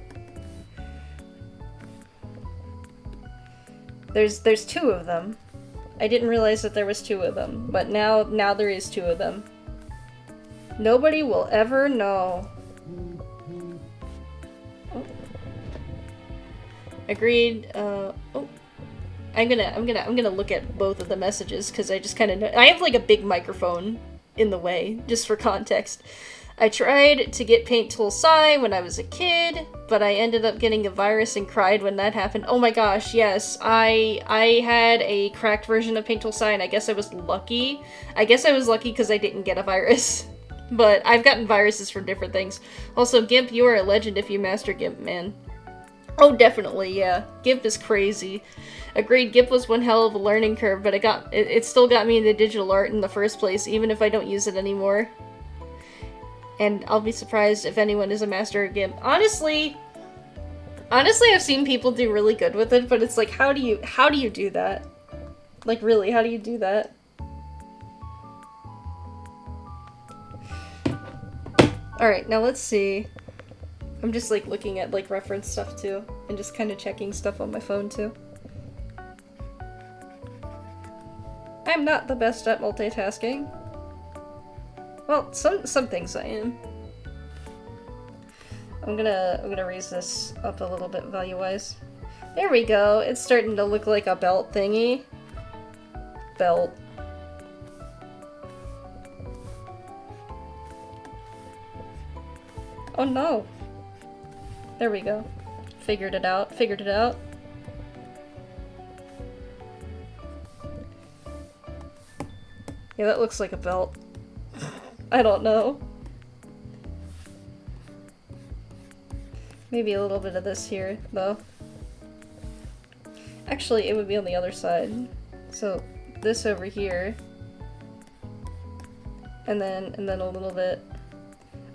There's two of them. I didn't realize that there was two of them, but now there is two of them. Nobody will ever know. Oh. Agreed. Oh. I'm gonna look at both of the messages because I just kind of know. I have like a big microphone in the way, just for context. I tried to get Paint Tool Sai when I was a kid, but I ended up getting a virus and cried when that happened. Oh my gosh, yes. I had a cracked version of Paint Tool Sai, and I guess I was lucky. I guess I was lucky because I didn't get a virus. But I've gotten viruses from different things. Also, GIMP, you are a legend if you master GIMP, man. Oh, definitely, yeah. GIMP is crazy. Agreed, GIMP was one hell of a learning curve, but it still got me into digital art in the first place, even if I don't use it anymore. And I'll be surprised if anyone is a master of GIMP. Honestly, I've seen people do really good with it, but it's like, how do you do that? Like, really, how do you do that? Alright, now let's see. I'm just, like, looking at, like, reference stuff, too. And just kind of checking stuff on my phone, too. I'm not the best at multitasking. Well, some things I am. I'm gonna raise this up a little bit value-wise. There we go. It's starting to look like a belt thingy. Belt. Oh no. There we go. Figured it out. Yeah, that looks like a belt. I don't know. Maybe a little bit of this here, though. Actually, it would be on the other side. So, this over here. And then a little bit.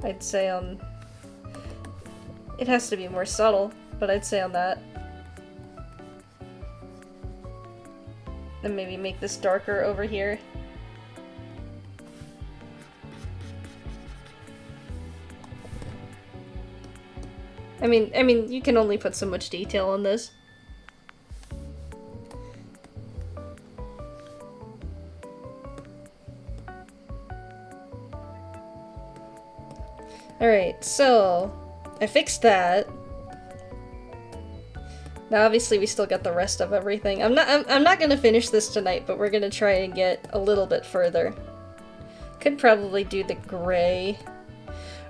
I'd say on... It has to be more subtle, but I'd say on that. And maybe make this darker over here. I mean, you can only put so much detail on this. Alright, so I fixed that. Now obviously we still got the rest of everything. I'm not gonna finish this tonight, but we're gonna try and get a little bit further. Could probably do the gray.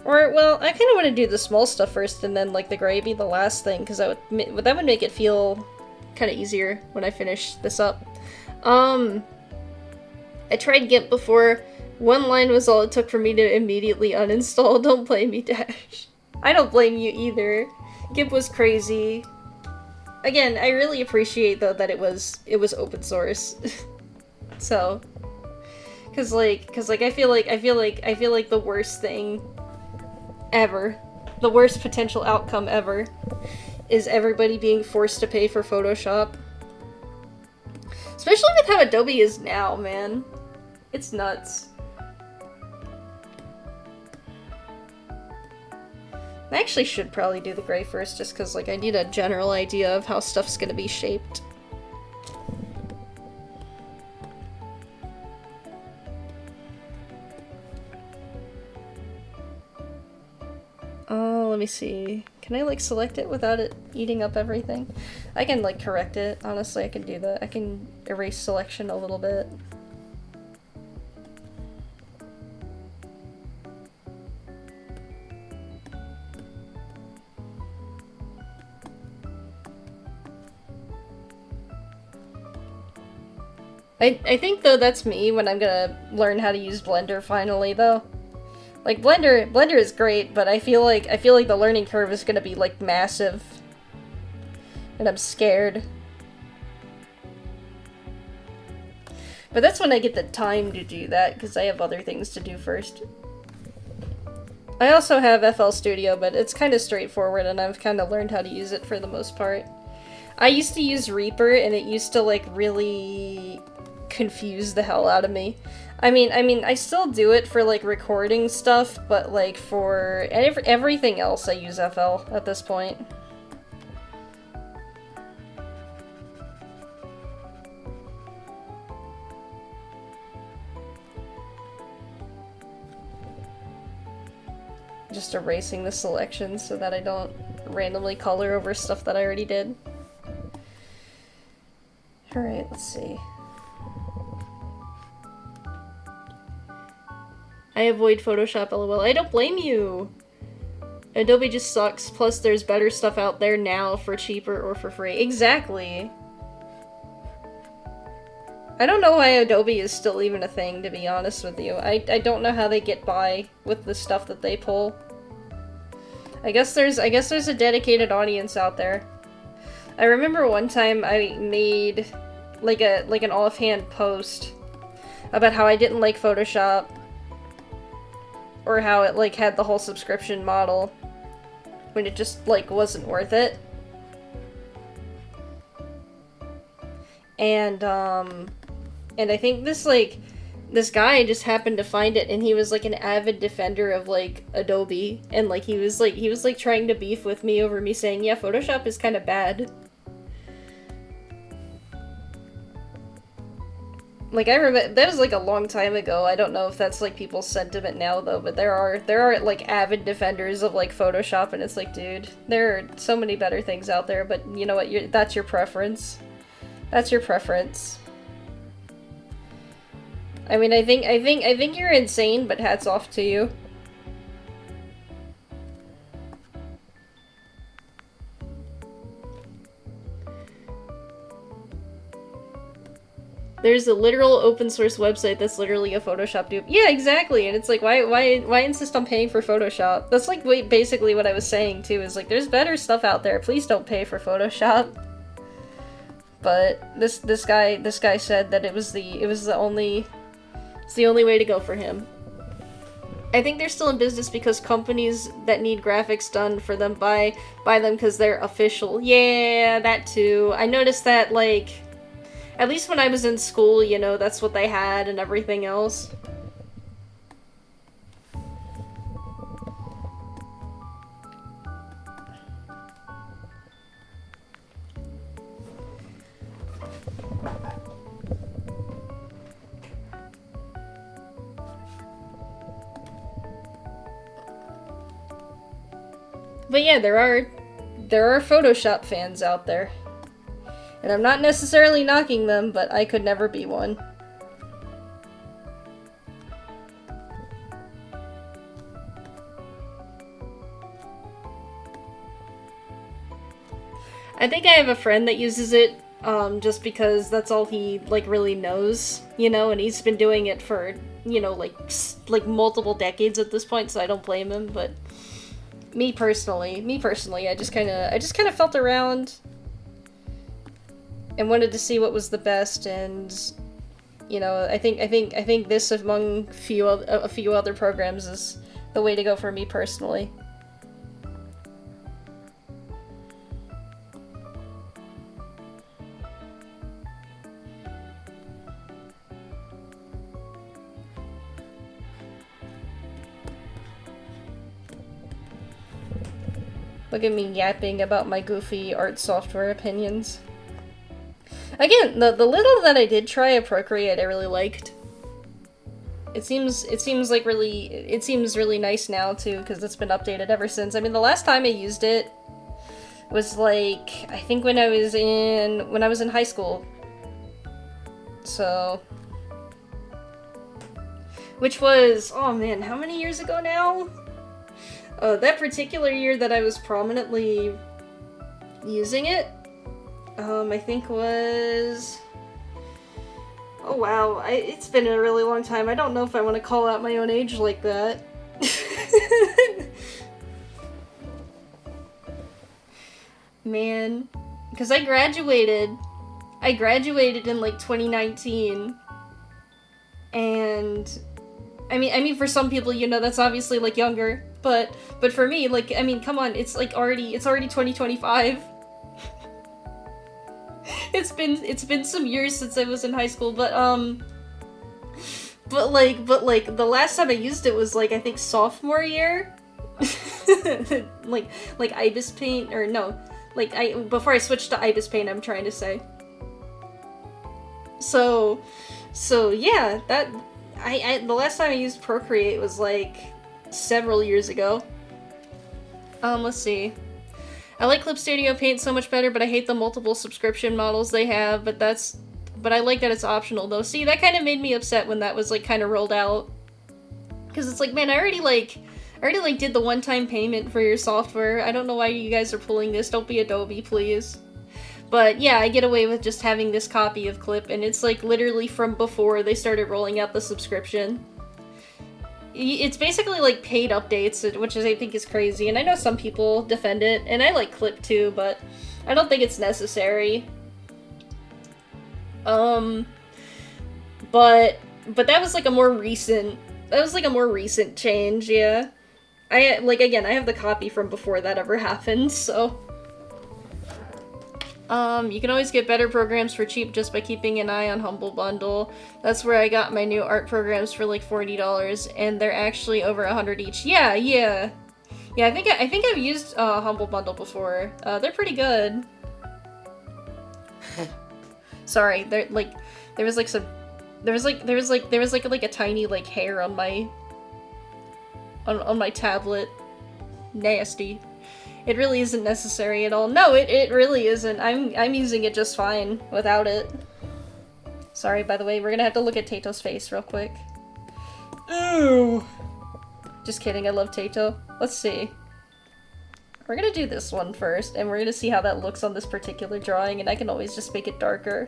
Or, well, I kind of want to do the small stuff first and then, like, the gray be the last thing, because that would make it feel kind of easier when I finish this up. I tried GIMP before. One line was all it took for me to immediately uninstall. Don't blame me, Dash. I don't blame you either. GIMP was crazy. Again, I really appreciate, though, that it was open source. So... Cause like, I feel like the worst thing ever, the worst potential outcome ever, is everybody being forced to pay for Photoshop. Especially with how Adobe is now, man. It's nuts. I actually should probably do the gray first, just cause, like, I need a general idea of how stuff's gonna be shaped. Oh, let me see. Can I, like, select it without it eating up everything? I can, like, correct it. Honestly, I can do that. I can erase selection a little bit. I think, though, that's me when I'm gonna learn how to use Blender finally, though. Like, Blender is great, but I feel like the learning curve is gonna be, like, massive. And I'm scared. But that's when I get the time to do that, because I have other things to do first. I also have FL Studio, but it's kind of straightforward, and I've kind of learned how to use it for the most part. I used to use Reaper, and it used to, like, really confuse the hell out of me. I mean, I still do it for, like, recording stuff, but, like, for everything else I use FL at this point. Just erasing the selections so that I don't randomly color over stuff that I already did. Alright, let's see. I avoid Photoshop, lol. I don't blame you! Adobe just sucks, plus there's better stuff out there now for cheaper or for free. Exactly! I don't know why Adobe is still even a thing, to be honest with you. I don't know how they get by with the stuff that they pull. I guess there's a dedicated audience out there. I remember one time I made like an offhand post about how I didn't like Photoshop, or how it, like, had the whole subscription model when it just, like, wasn't worth it. And I think this guy just happened to find it, and he was, like, an avid defender of, like, Adobe, and, like, he was trying to beef with me over me saying, yeah, Photoshop is kind of bad. Like, I remember, that was, like, a long time ago. I don't know if that's, like, people's sentiment now, though, but there are, like, avid defenders of, like, Photoshop, and it's like, dude, there are so many better things out there, but you know what, that's your preference. That's your preference. I mean, I think you're insane, but hats off to you. There's a literal open source website that's literally a Photoshop dupe. Yeah, exactly, and it's like, why insist on paying for Photoshop? That's like basically what I was saying too, is like, there's better stuff out there, please don't pay for Photoshop. But this guy said that it's the only way to go for him. I think they're still in business because companies that need graphics done for them buy them because they're official. Yeah, that too. I noticed that, like, at least when I was in school, you know, that's what they had and everything else. But yeah, there are Photoshop fans out there. And I'm not necessarily knocking them, but I could never be one. I think I have a friend that uses it, just because that's all he, like, really knows, you know, and he's been doing it for, you know, like multiple decades at this point, so I don't blame him, but me personally, I just kind of felt around and wanted to see what was the best, and you know, I think this among a few other programs is the way to go for me personally. Look at me yapping about my goofy art software opinions. Again, the little that I did try of Procreate, I really liked. It seems really nice now too, because it's been updated ever since. I mean, the last time I used it was like, I think when I was in high school. So, which was, oh man, how many years ago now? That particular year that I was prominently using it, I think was... Oh wow, it's been a really long time. I don't know if I want to call out my own age like that. Man, because I graduated in like 2019, and I mean for some people, you know, that's obviously like younger. But for me, like, I mean, come on, it's already 2025. It's been some years since I was in high school, but like the last time I used it was like, I think sophomore year. like Ibis Paint, or no, like before I switched to Ibis Paint, I'm trying to say. So yeah, that the last time I used Procreate was like several years ago. Let's see. I like Clip Studio Paint so much better, but I hate the multiple subscription models they have, but I like that it's optional though. See, that kind of made me upset when that was like kind of rolled out. Cause it's like, man, I already did the one-time payment for your software. I don't know why you guys are pulling this. Don't be Adobe, please. But yeah, I get away with just having this copy of Clip, and it's like literally from before they started rolling out the subscription. It's basically like paid updates, which I think is crazy, and I know some people defend it, and I like Clip too, but I don't think it's necessary. But that was like a more recent change, yeah. Again, I have the copy from before that ever happened, so. You can always get better programs for cheap just by keeping an eye on Humble Bundle. That's where I got my new art programs for like $40, and they're actually over $100 each. Yeah, I think I've used Humble Bundle before. They're pretty good. Sorry, there was a tiny like hair on my tablet. Nasty. It really isn't necessary at all. No, it really isn't. I'm using it just fine without it. Sorry, by the way, we're gonna have to look at Tato's face real quick. Ew! Just kidding, I love Tato. Let's see. We're gonna do this one first, and we're gonna see how that looks on this particular drawing, and I can always just make it darker.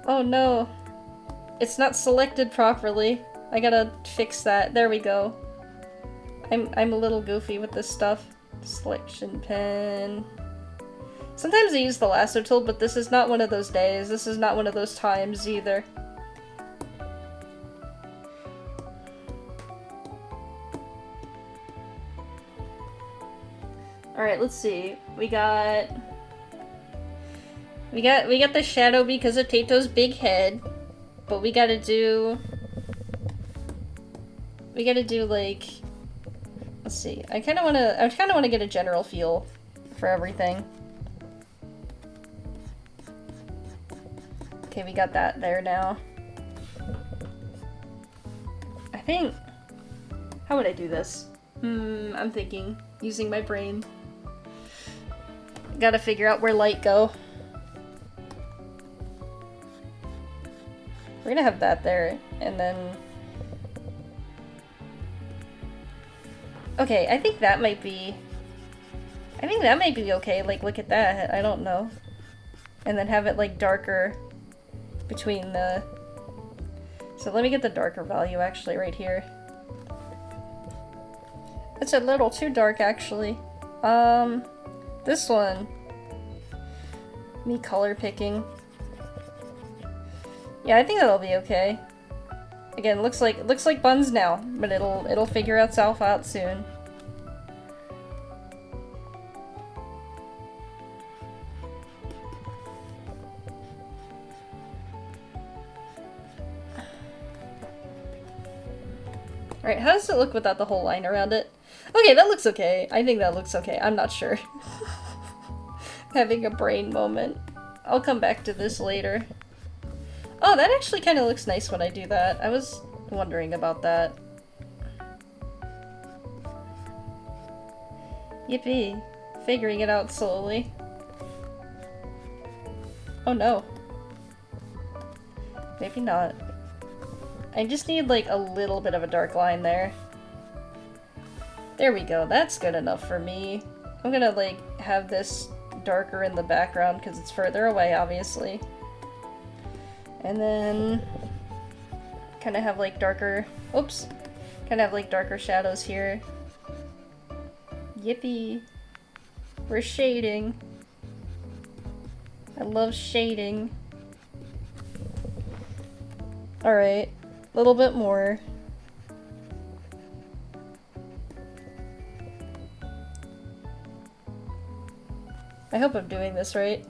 Oh no. It's not selected properly. I gotta fix that. There we go. I'm a little goofy with this stuff. Selection pen. Sometimes I use the lasso tool, but this is not one of those days. This is not one of those times either. Alright, let's see. We got the shadow because of Tato's big head, but we gotta do like, let's see. I kinda wanna get a general feel for everything. Okay, we got that there now. I think, how would I do this? I'm thinking, using my brain. Gotta figure out where light go. We're gonna have that there, and then... Okay, I think that might be okay, like, look at that, I don't know. And then have it, like, darker between the... So let me get the darker value, actually, right here. It's a little too dark, actually. This one. Me color picking. Yeah, I think that'll be okay. Again, looks like buns now, but it'll figure itself out soon. Alright, how does it look without the whole line around it? Okay, that looks okay. I think that looks okay. I'm not sure. Having a brain moment. I'll come back to this later. Oh, that actually kind of looks nice when I do that. I was wondering about that. Yippee. Figuring it out slowly. Oh no. Maybe not. I just need like a little bit of a dark line there. There we go, that's good enough for me. I'm gonna like have this darker in the background because it's further away, obviously. And then kind of have like darker, oops, kind of have like darker shadows here. Yippee. We're shading. I love shading. Alright, a little bit more. I hope I'm doing this right.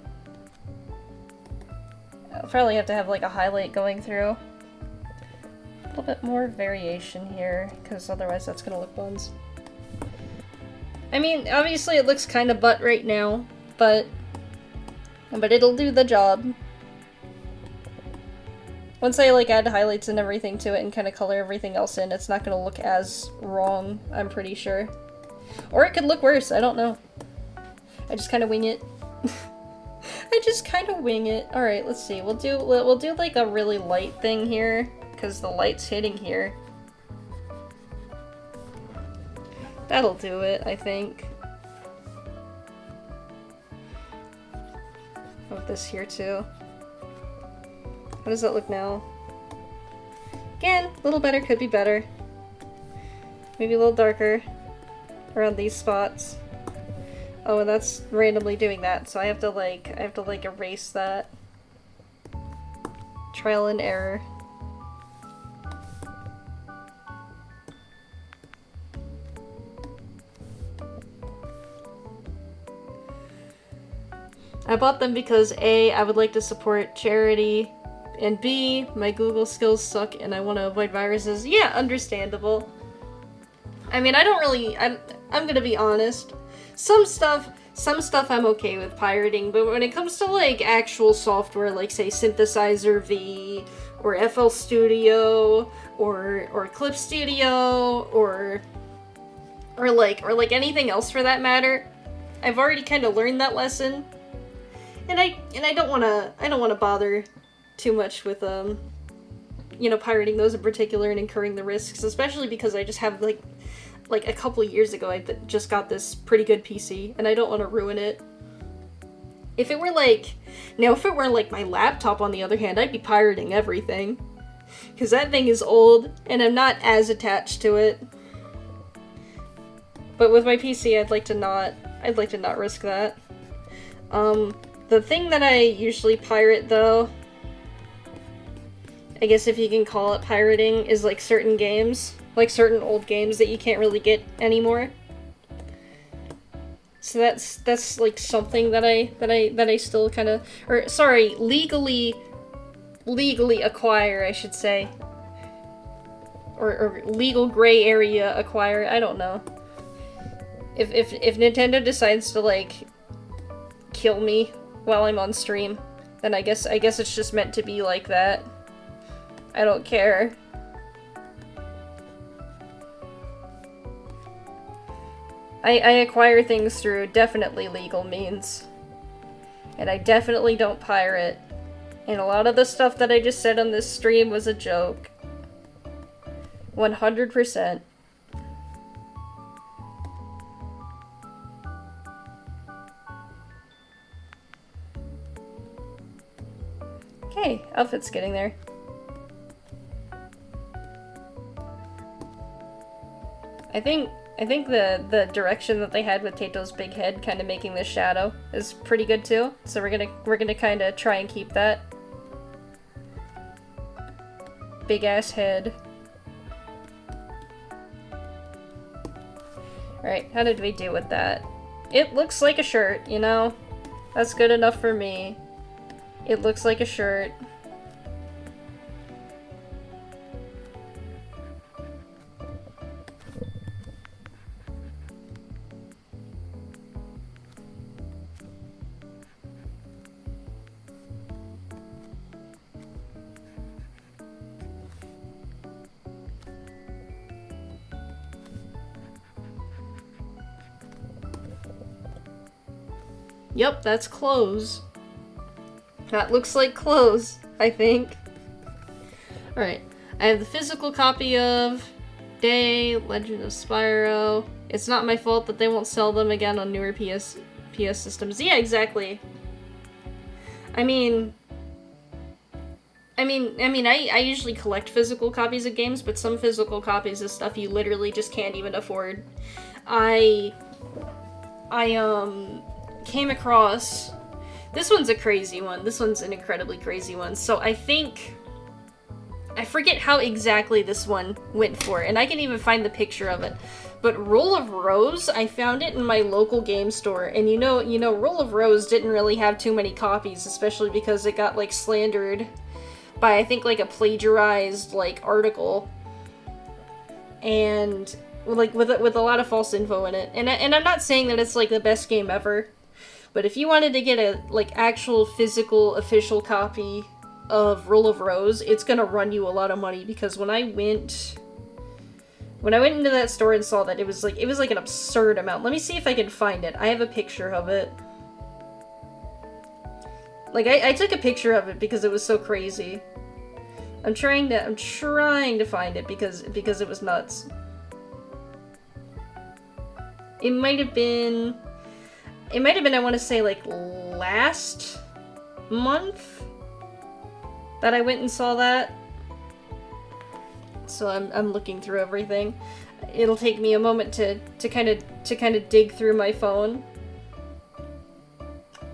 I'll probably have to have like a highlight going through. A little bit more variation here, because otherwise that's gonna look buns. I mean, obviously it looks kind of butt right now, but it'll do the job. Once I like add highlights and everything to it and kind of color everything else in, it's not gonna look as wrong, I'm pretty sure. Or it could look worse, I don't know. I just kind of wing it. I just kind of wing it. Alright, let's see. We'll do like a really light thing here, because the light's hitting here. That'll do it, I think. Oh, this here too. How does that look now? Again, a little better, could be better. Maybe a little darker around these spots. Oh, and that's randomly doing that, so I have to like erase that. Trial and error. I bought them because A, I would like to support charity, and B, my Google skills suck and I want to avoid viruses. Yeah, understandable. I mean, I don't really, I'm gonna be honest. Some stuff I'm okay with pirating, but when it comes to like actual software, like say Synthesizer V, or FL Studio, or Clip Studio, or like anything else for that matter, I've already kind of learned that lesson, and I don't wanna bother too much with you know, pirating those in particular and incurring the risks, especially because I just have like a couple years ago I just got this pretty good PC, and I don't want to ruin it. If it were like... Now, if it were like my laptop, on the other hand, I'd be pirating everything. Because that thing is old, and I'm not as attached to it. But with my PC, I'd like to not risk that. The thing that I usually pirate, though, I guess if you can call it pirating, is like certain games. Like certain old games that you can't really get anymore. So that's like something that I still kind of, or sorry, legally acquire, I should say. Or legal gray area acquire, I don't know. If Nintendo decides to like kill me while I'm on stream, then I guess it's just meant to be like that. I don't care. I acquire things through definitely legal means. And I definitely don't pirate. And a lot of the stuff that I just said on this stream was a joke. 100%. Okay, outfit's getting there. I think the direction that they had with Tato's big head kind of making this shadow is pretty good too. So we're gonna kind of try and keep that big ass head. Alright, how did we do with that? It looks like a shirt, you know? That's good enough for me. It looks like a shirt. Yep, that's clothes. That looks like clothes, I think. Alright, I have the physical copy of Day, Legend of Spyro. It's not my fault that they won't sell them again on newer PS systems. Yeah, exactly. I usually collect physical copies of games, but some physical copies of stuff you literally just can't even afford. I came across... This one's a crazy one. This one's an incredibly crazy one. So I forget how exactly this one went for, and I can even find the picture of it. But Rule of Rose, I found it in my local game store, and you know, Rule of Rose didn't really have too many copies, especially because it got, like, slandered by, I think, like, a plagiarized, like, article. And, like, with a lot of false info in it. And I'm not saying that it's, like, the best game ever. But if you wanted to get a, like, actual physical official copy of Rule of Rose, it's gonna run you a lot of money, because when I went into that store and saw that, it was like an absurd amount. Let me see if I can find it. I have a picture of it. Like, I took a picture of it because it was so crazy. I'm trying to find it because it was nuts. It might have been, I want to say, like, last month that I went and saw that. So I'm looking through everything. It'll take me a moment to kind of dig through my phone.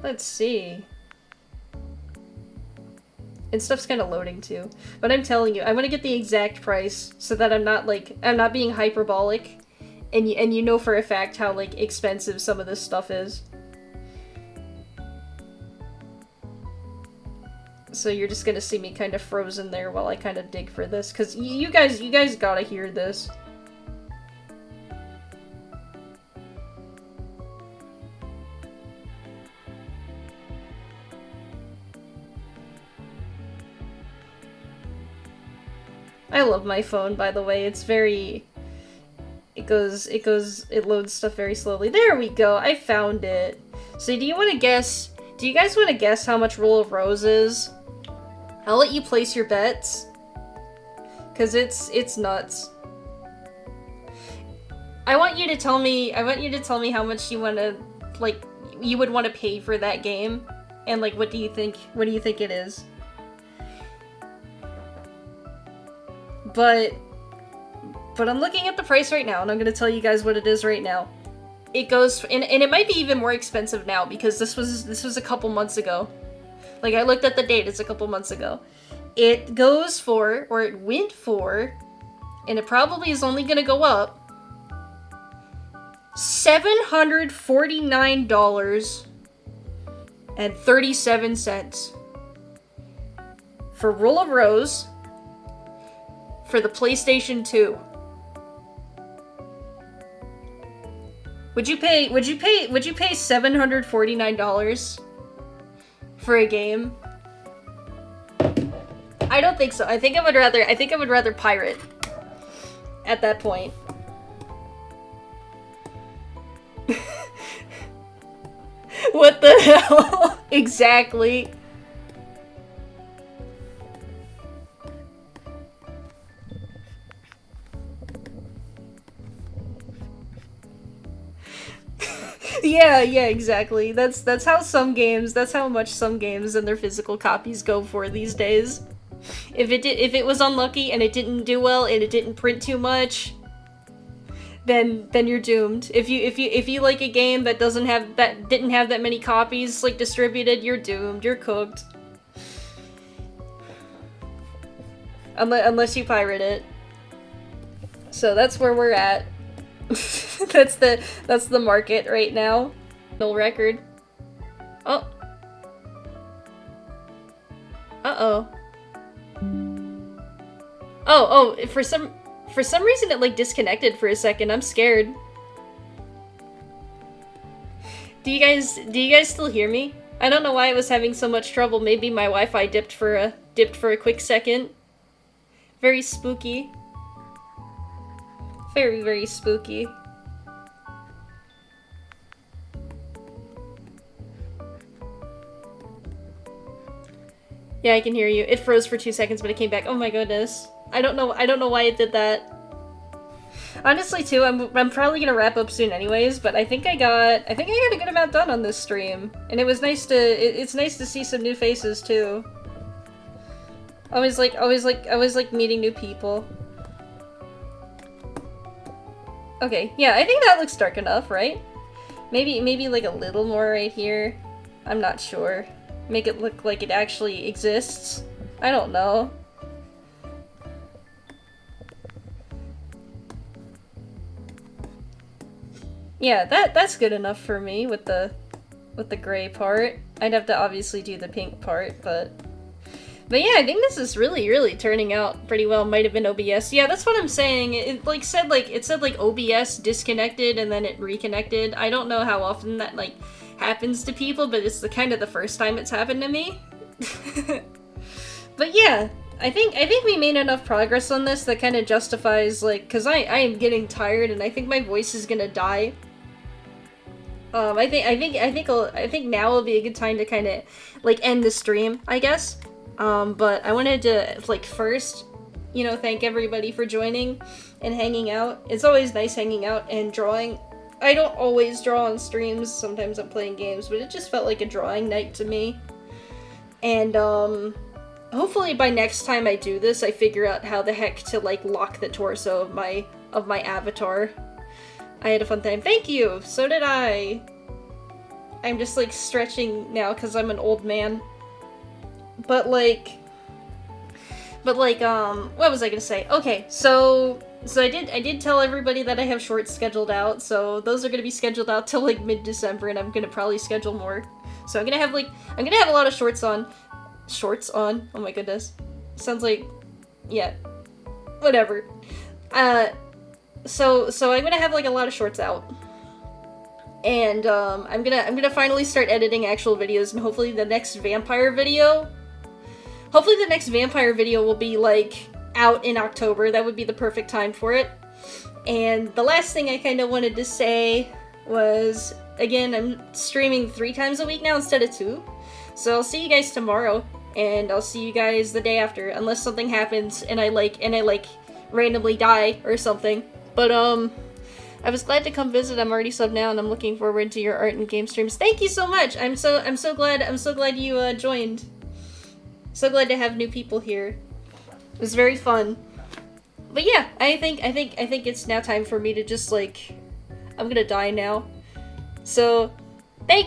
Let's see. And stuff's kind of loading too. But I'm telling you, I want to get the exact price so that I'm not being hyperbolic. And you know for a fact how, like, expensive some of this stuff is. So you're just gonna see me kind of frozen there while I kind of dig for this, because you guys gotta hear this. I love my phone, by the way. It's very... It loads stuff very slowly. There we go, I found it. So do you guys want to guess how much Rule of Rose is? I'll let you place your bets. Cause it's nuts. I want you to tell me how much you wanna, like, you would want to pay for that game. And, like, what do you think it is? But I'm looking at the price right now, and I'm gonna tell you guys what it is right now. It goes, and it might be even more expensive now, because this was a couple months ago. Like, I looked at the date, it's a couple months ago. It goes for, or it went for, and it probably is only gonna go up, $749.37 for Rule of Rose for the PlayStation 2. Would you pay $749 for a game? I don't think so. I think I would rather pirate at that point. What the hell? Exactly. Yeah, exactly. That's how much some games and their physical copies go for these days. If it was unlucky and it didn't do well and it didn't print too much, then you're doomed. If you like a game that didn't have that many copies like distributed, you're doomed. You're cooked. Unless you pirate it. So that's where we're at. that's the market right now. No record. Oh. Uh-oh. Oh, for some reason it like disconnected for a second. I'm scared. Do you guys still hear me? I don't know why I was having so much trouble. Maybe my Wi-Fi dipped for a quick second. Very spooky. Very, very spooky. Yeah, I can hear you. It froze for 2 seconds, but it came back. Oh my goodness. I don't know why it did that. Honestly, too, I'm probably gonna wrap up soon anyways, but I think I got a good amount done on this stream. And it was nice to it's nice to see some new faces too. I always like meeting new people. Okay, yeah, I think that looks dark enough, right? Maybe like a little more right here. I'm not sure. Make it look like it actually exists. I don't know. Yeah, that's good enough for me with the gray part. I'd have to obviously do the pink part, but yeah, I think this is really turning out pretty well. Might have been OBS. Yeah, that's what I'm saying. It said OBS disconnected and then it reconnected. I don't know how often that like happens to people, but it's kind of the first time it's happened to me. But yeah, I think we made enough progress on this that kind of justifies like, cause I am getting tired and I think my voice is gonna die. I think now will be a good time to kind of like end the stream, I guess. But I wanted to like first, thank everybody for joining and hanging out. It's always nice hanging out and drawing. I don't always draw on streams. Sometimes I'm playing games, but it just felt like a drawing night to me. And hopefully by next time I do this, I figure out how the heck to like lock the torso of my avatar. I had a fun time. Thank you! So did I! I'm just like stretching now because I'm an old man. But like, what was I gonna say? Okay, so I did tell everybody that I have shorts scheduled out, so those are gonna be scheduled out till like mid-December, and I'm gonna probably schedule more. So I'm gonna have a lot of shorts on. Oh my goodness. Sounds like, yeah, whatever. So I'm gonna have like a lot of shorts out. And I'm gonna finally start editing actual videos, and hopefully the next vampire video will be like out in October. That would be the perfect time for it. And the last thing I kind of wanted to say was, again, I'm streaming 3 times a week now instead of 2. So I'll see you guys tomorrow, and I'll see you guys the day after, unless something happens and I randomly die or something. But I was glad to come visit. I'm already subbed now, and I'm looking forward to your art and game streams. Thank you so much. I'm so glad you joined. So glad to have new people here. It was very fun. But yeah, I think it's now time for me to just like, I'm gonna die now. So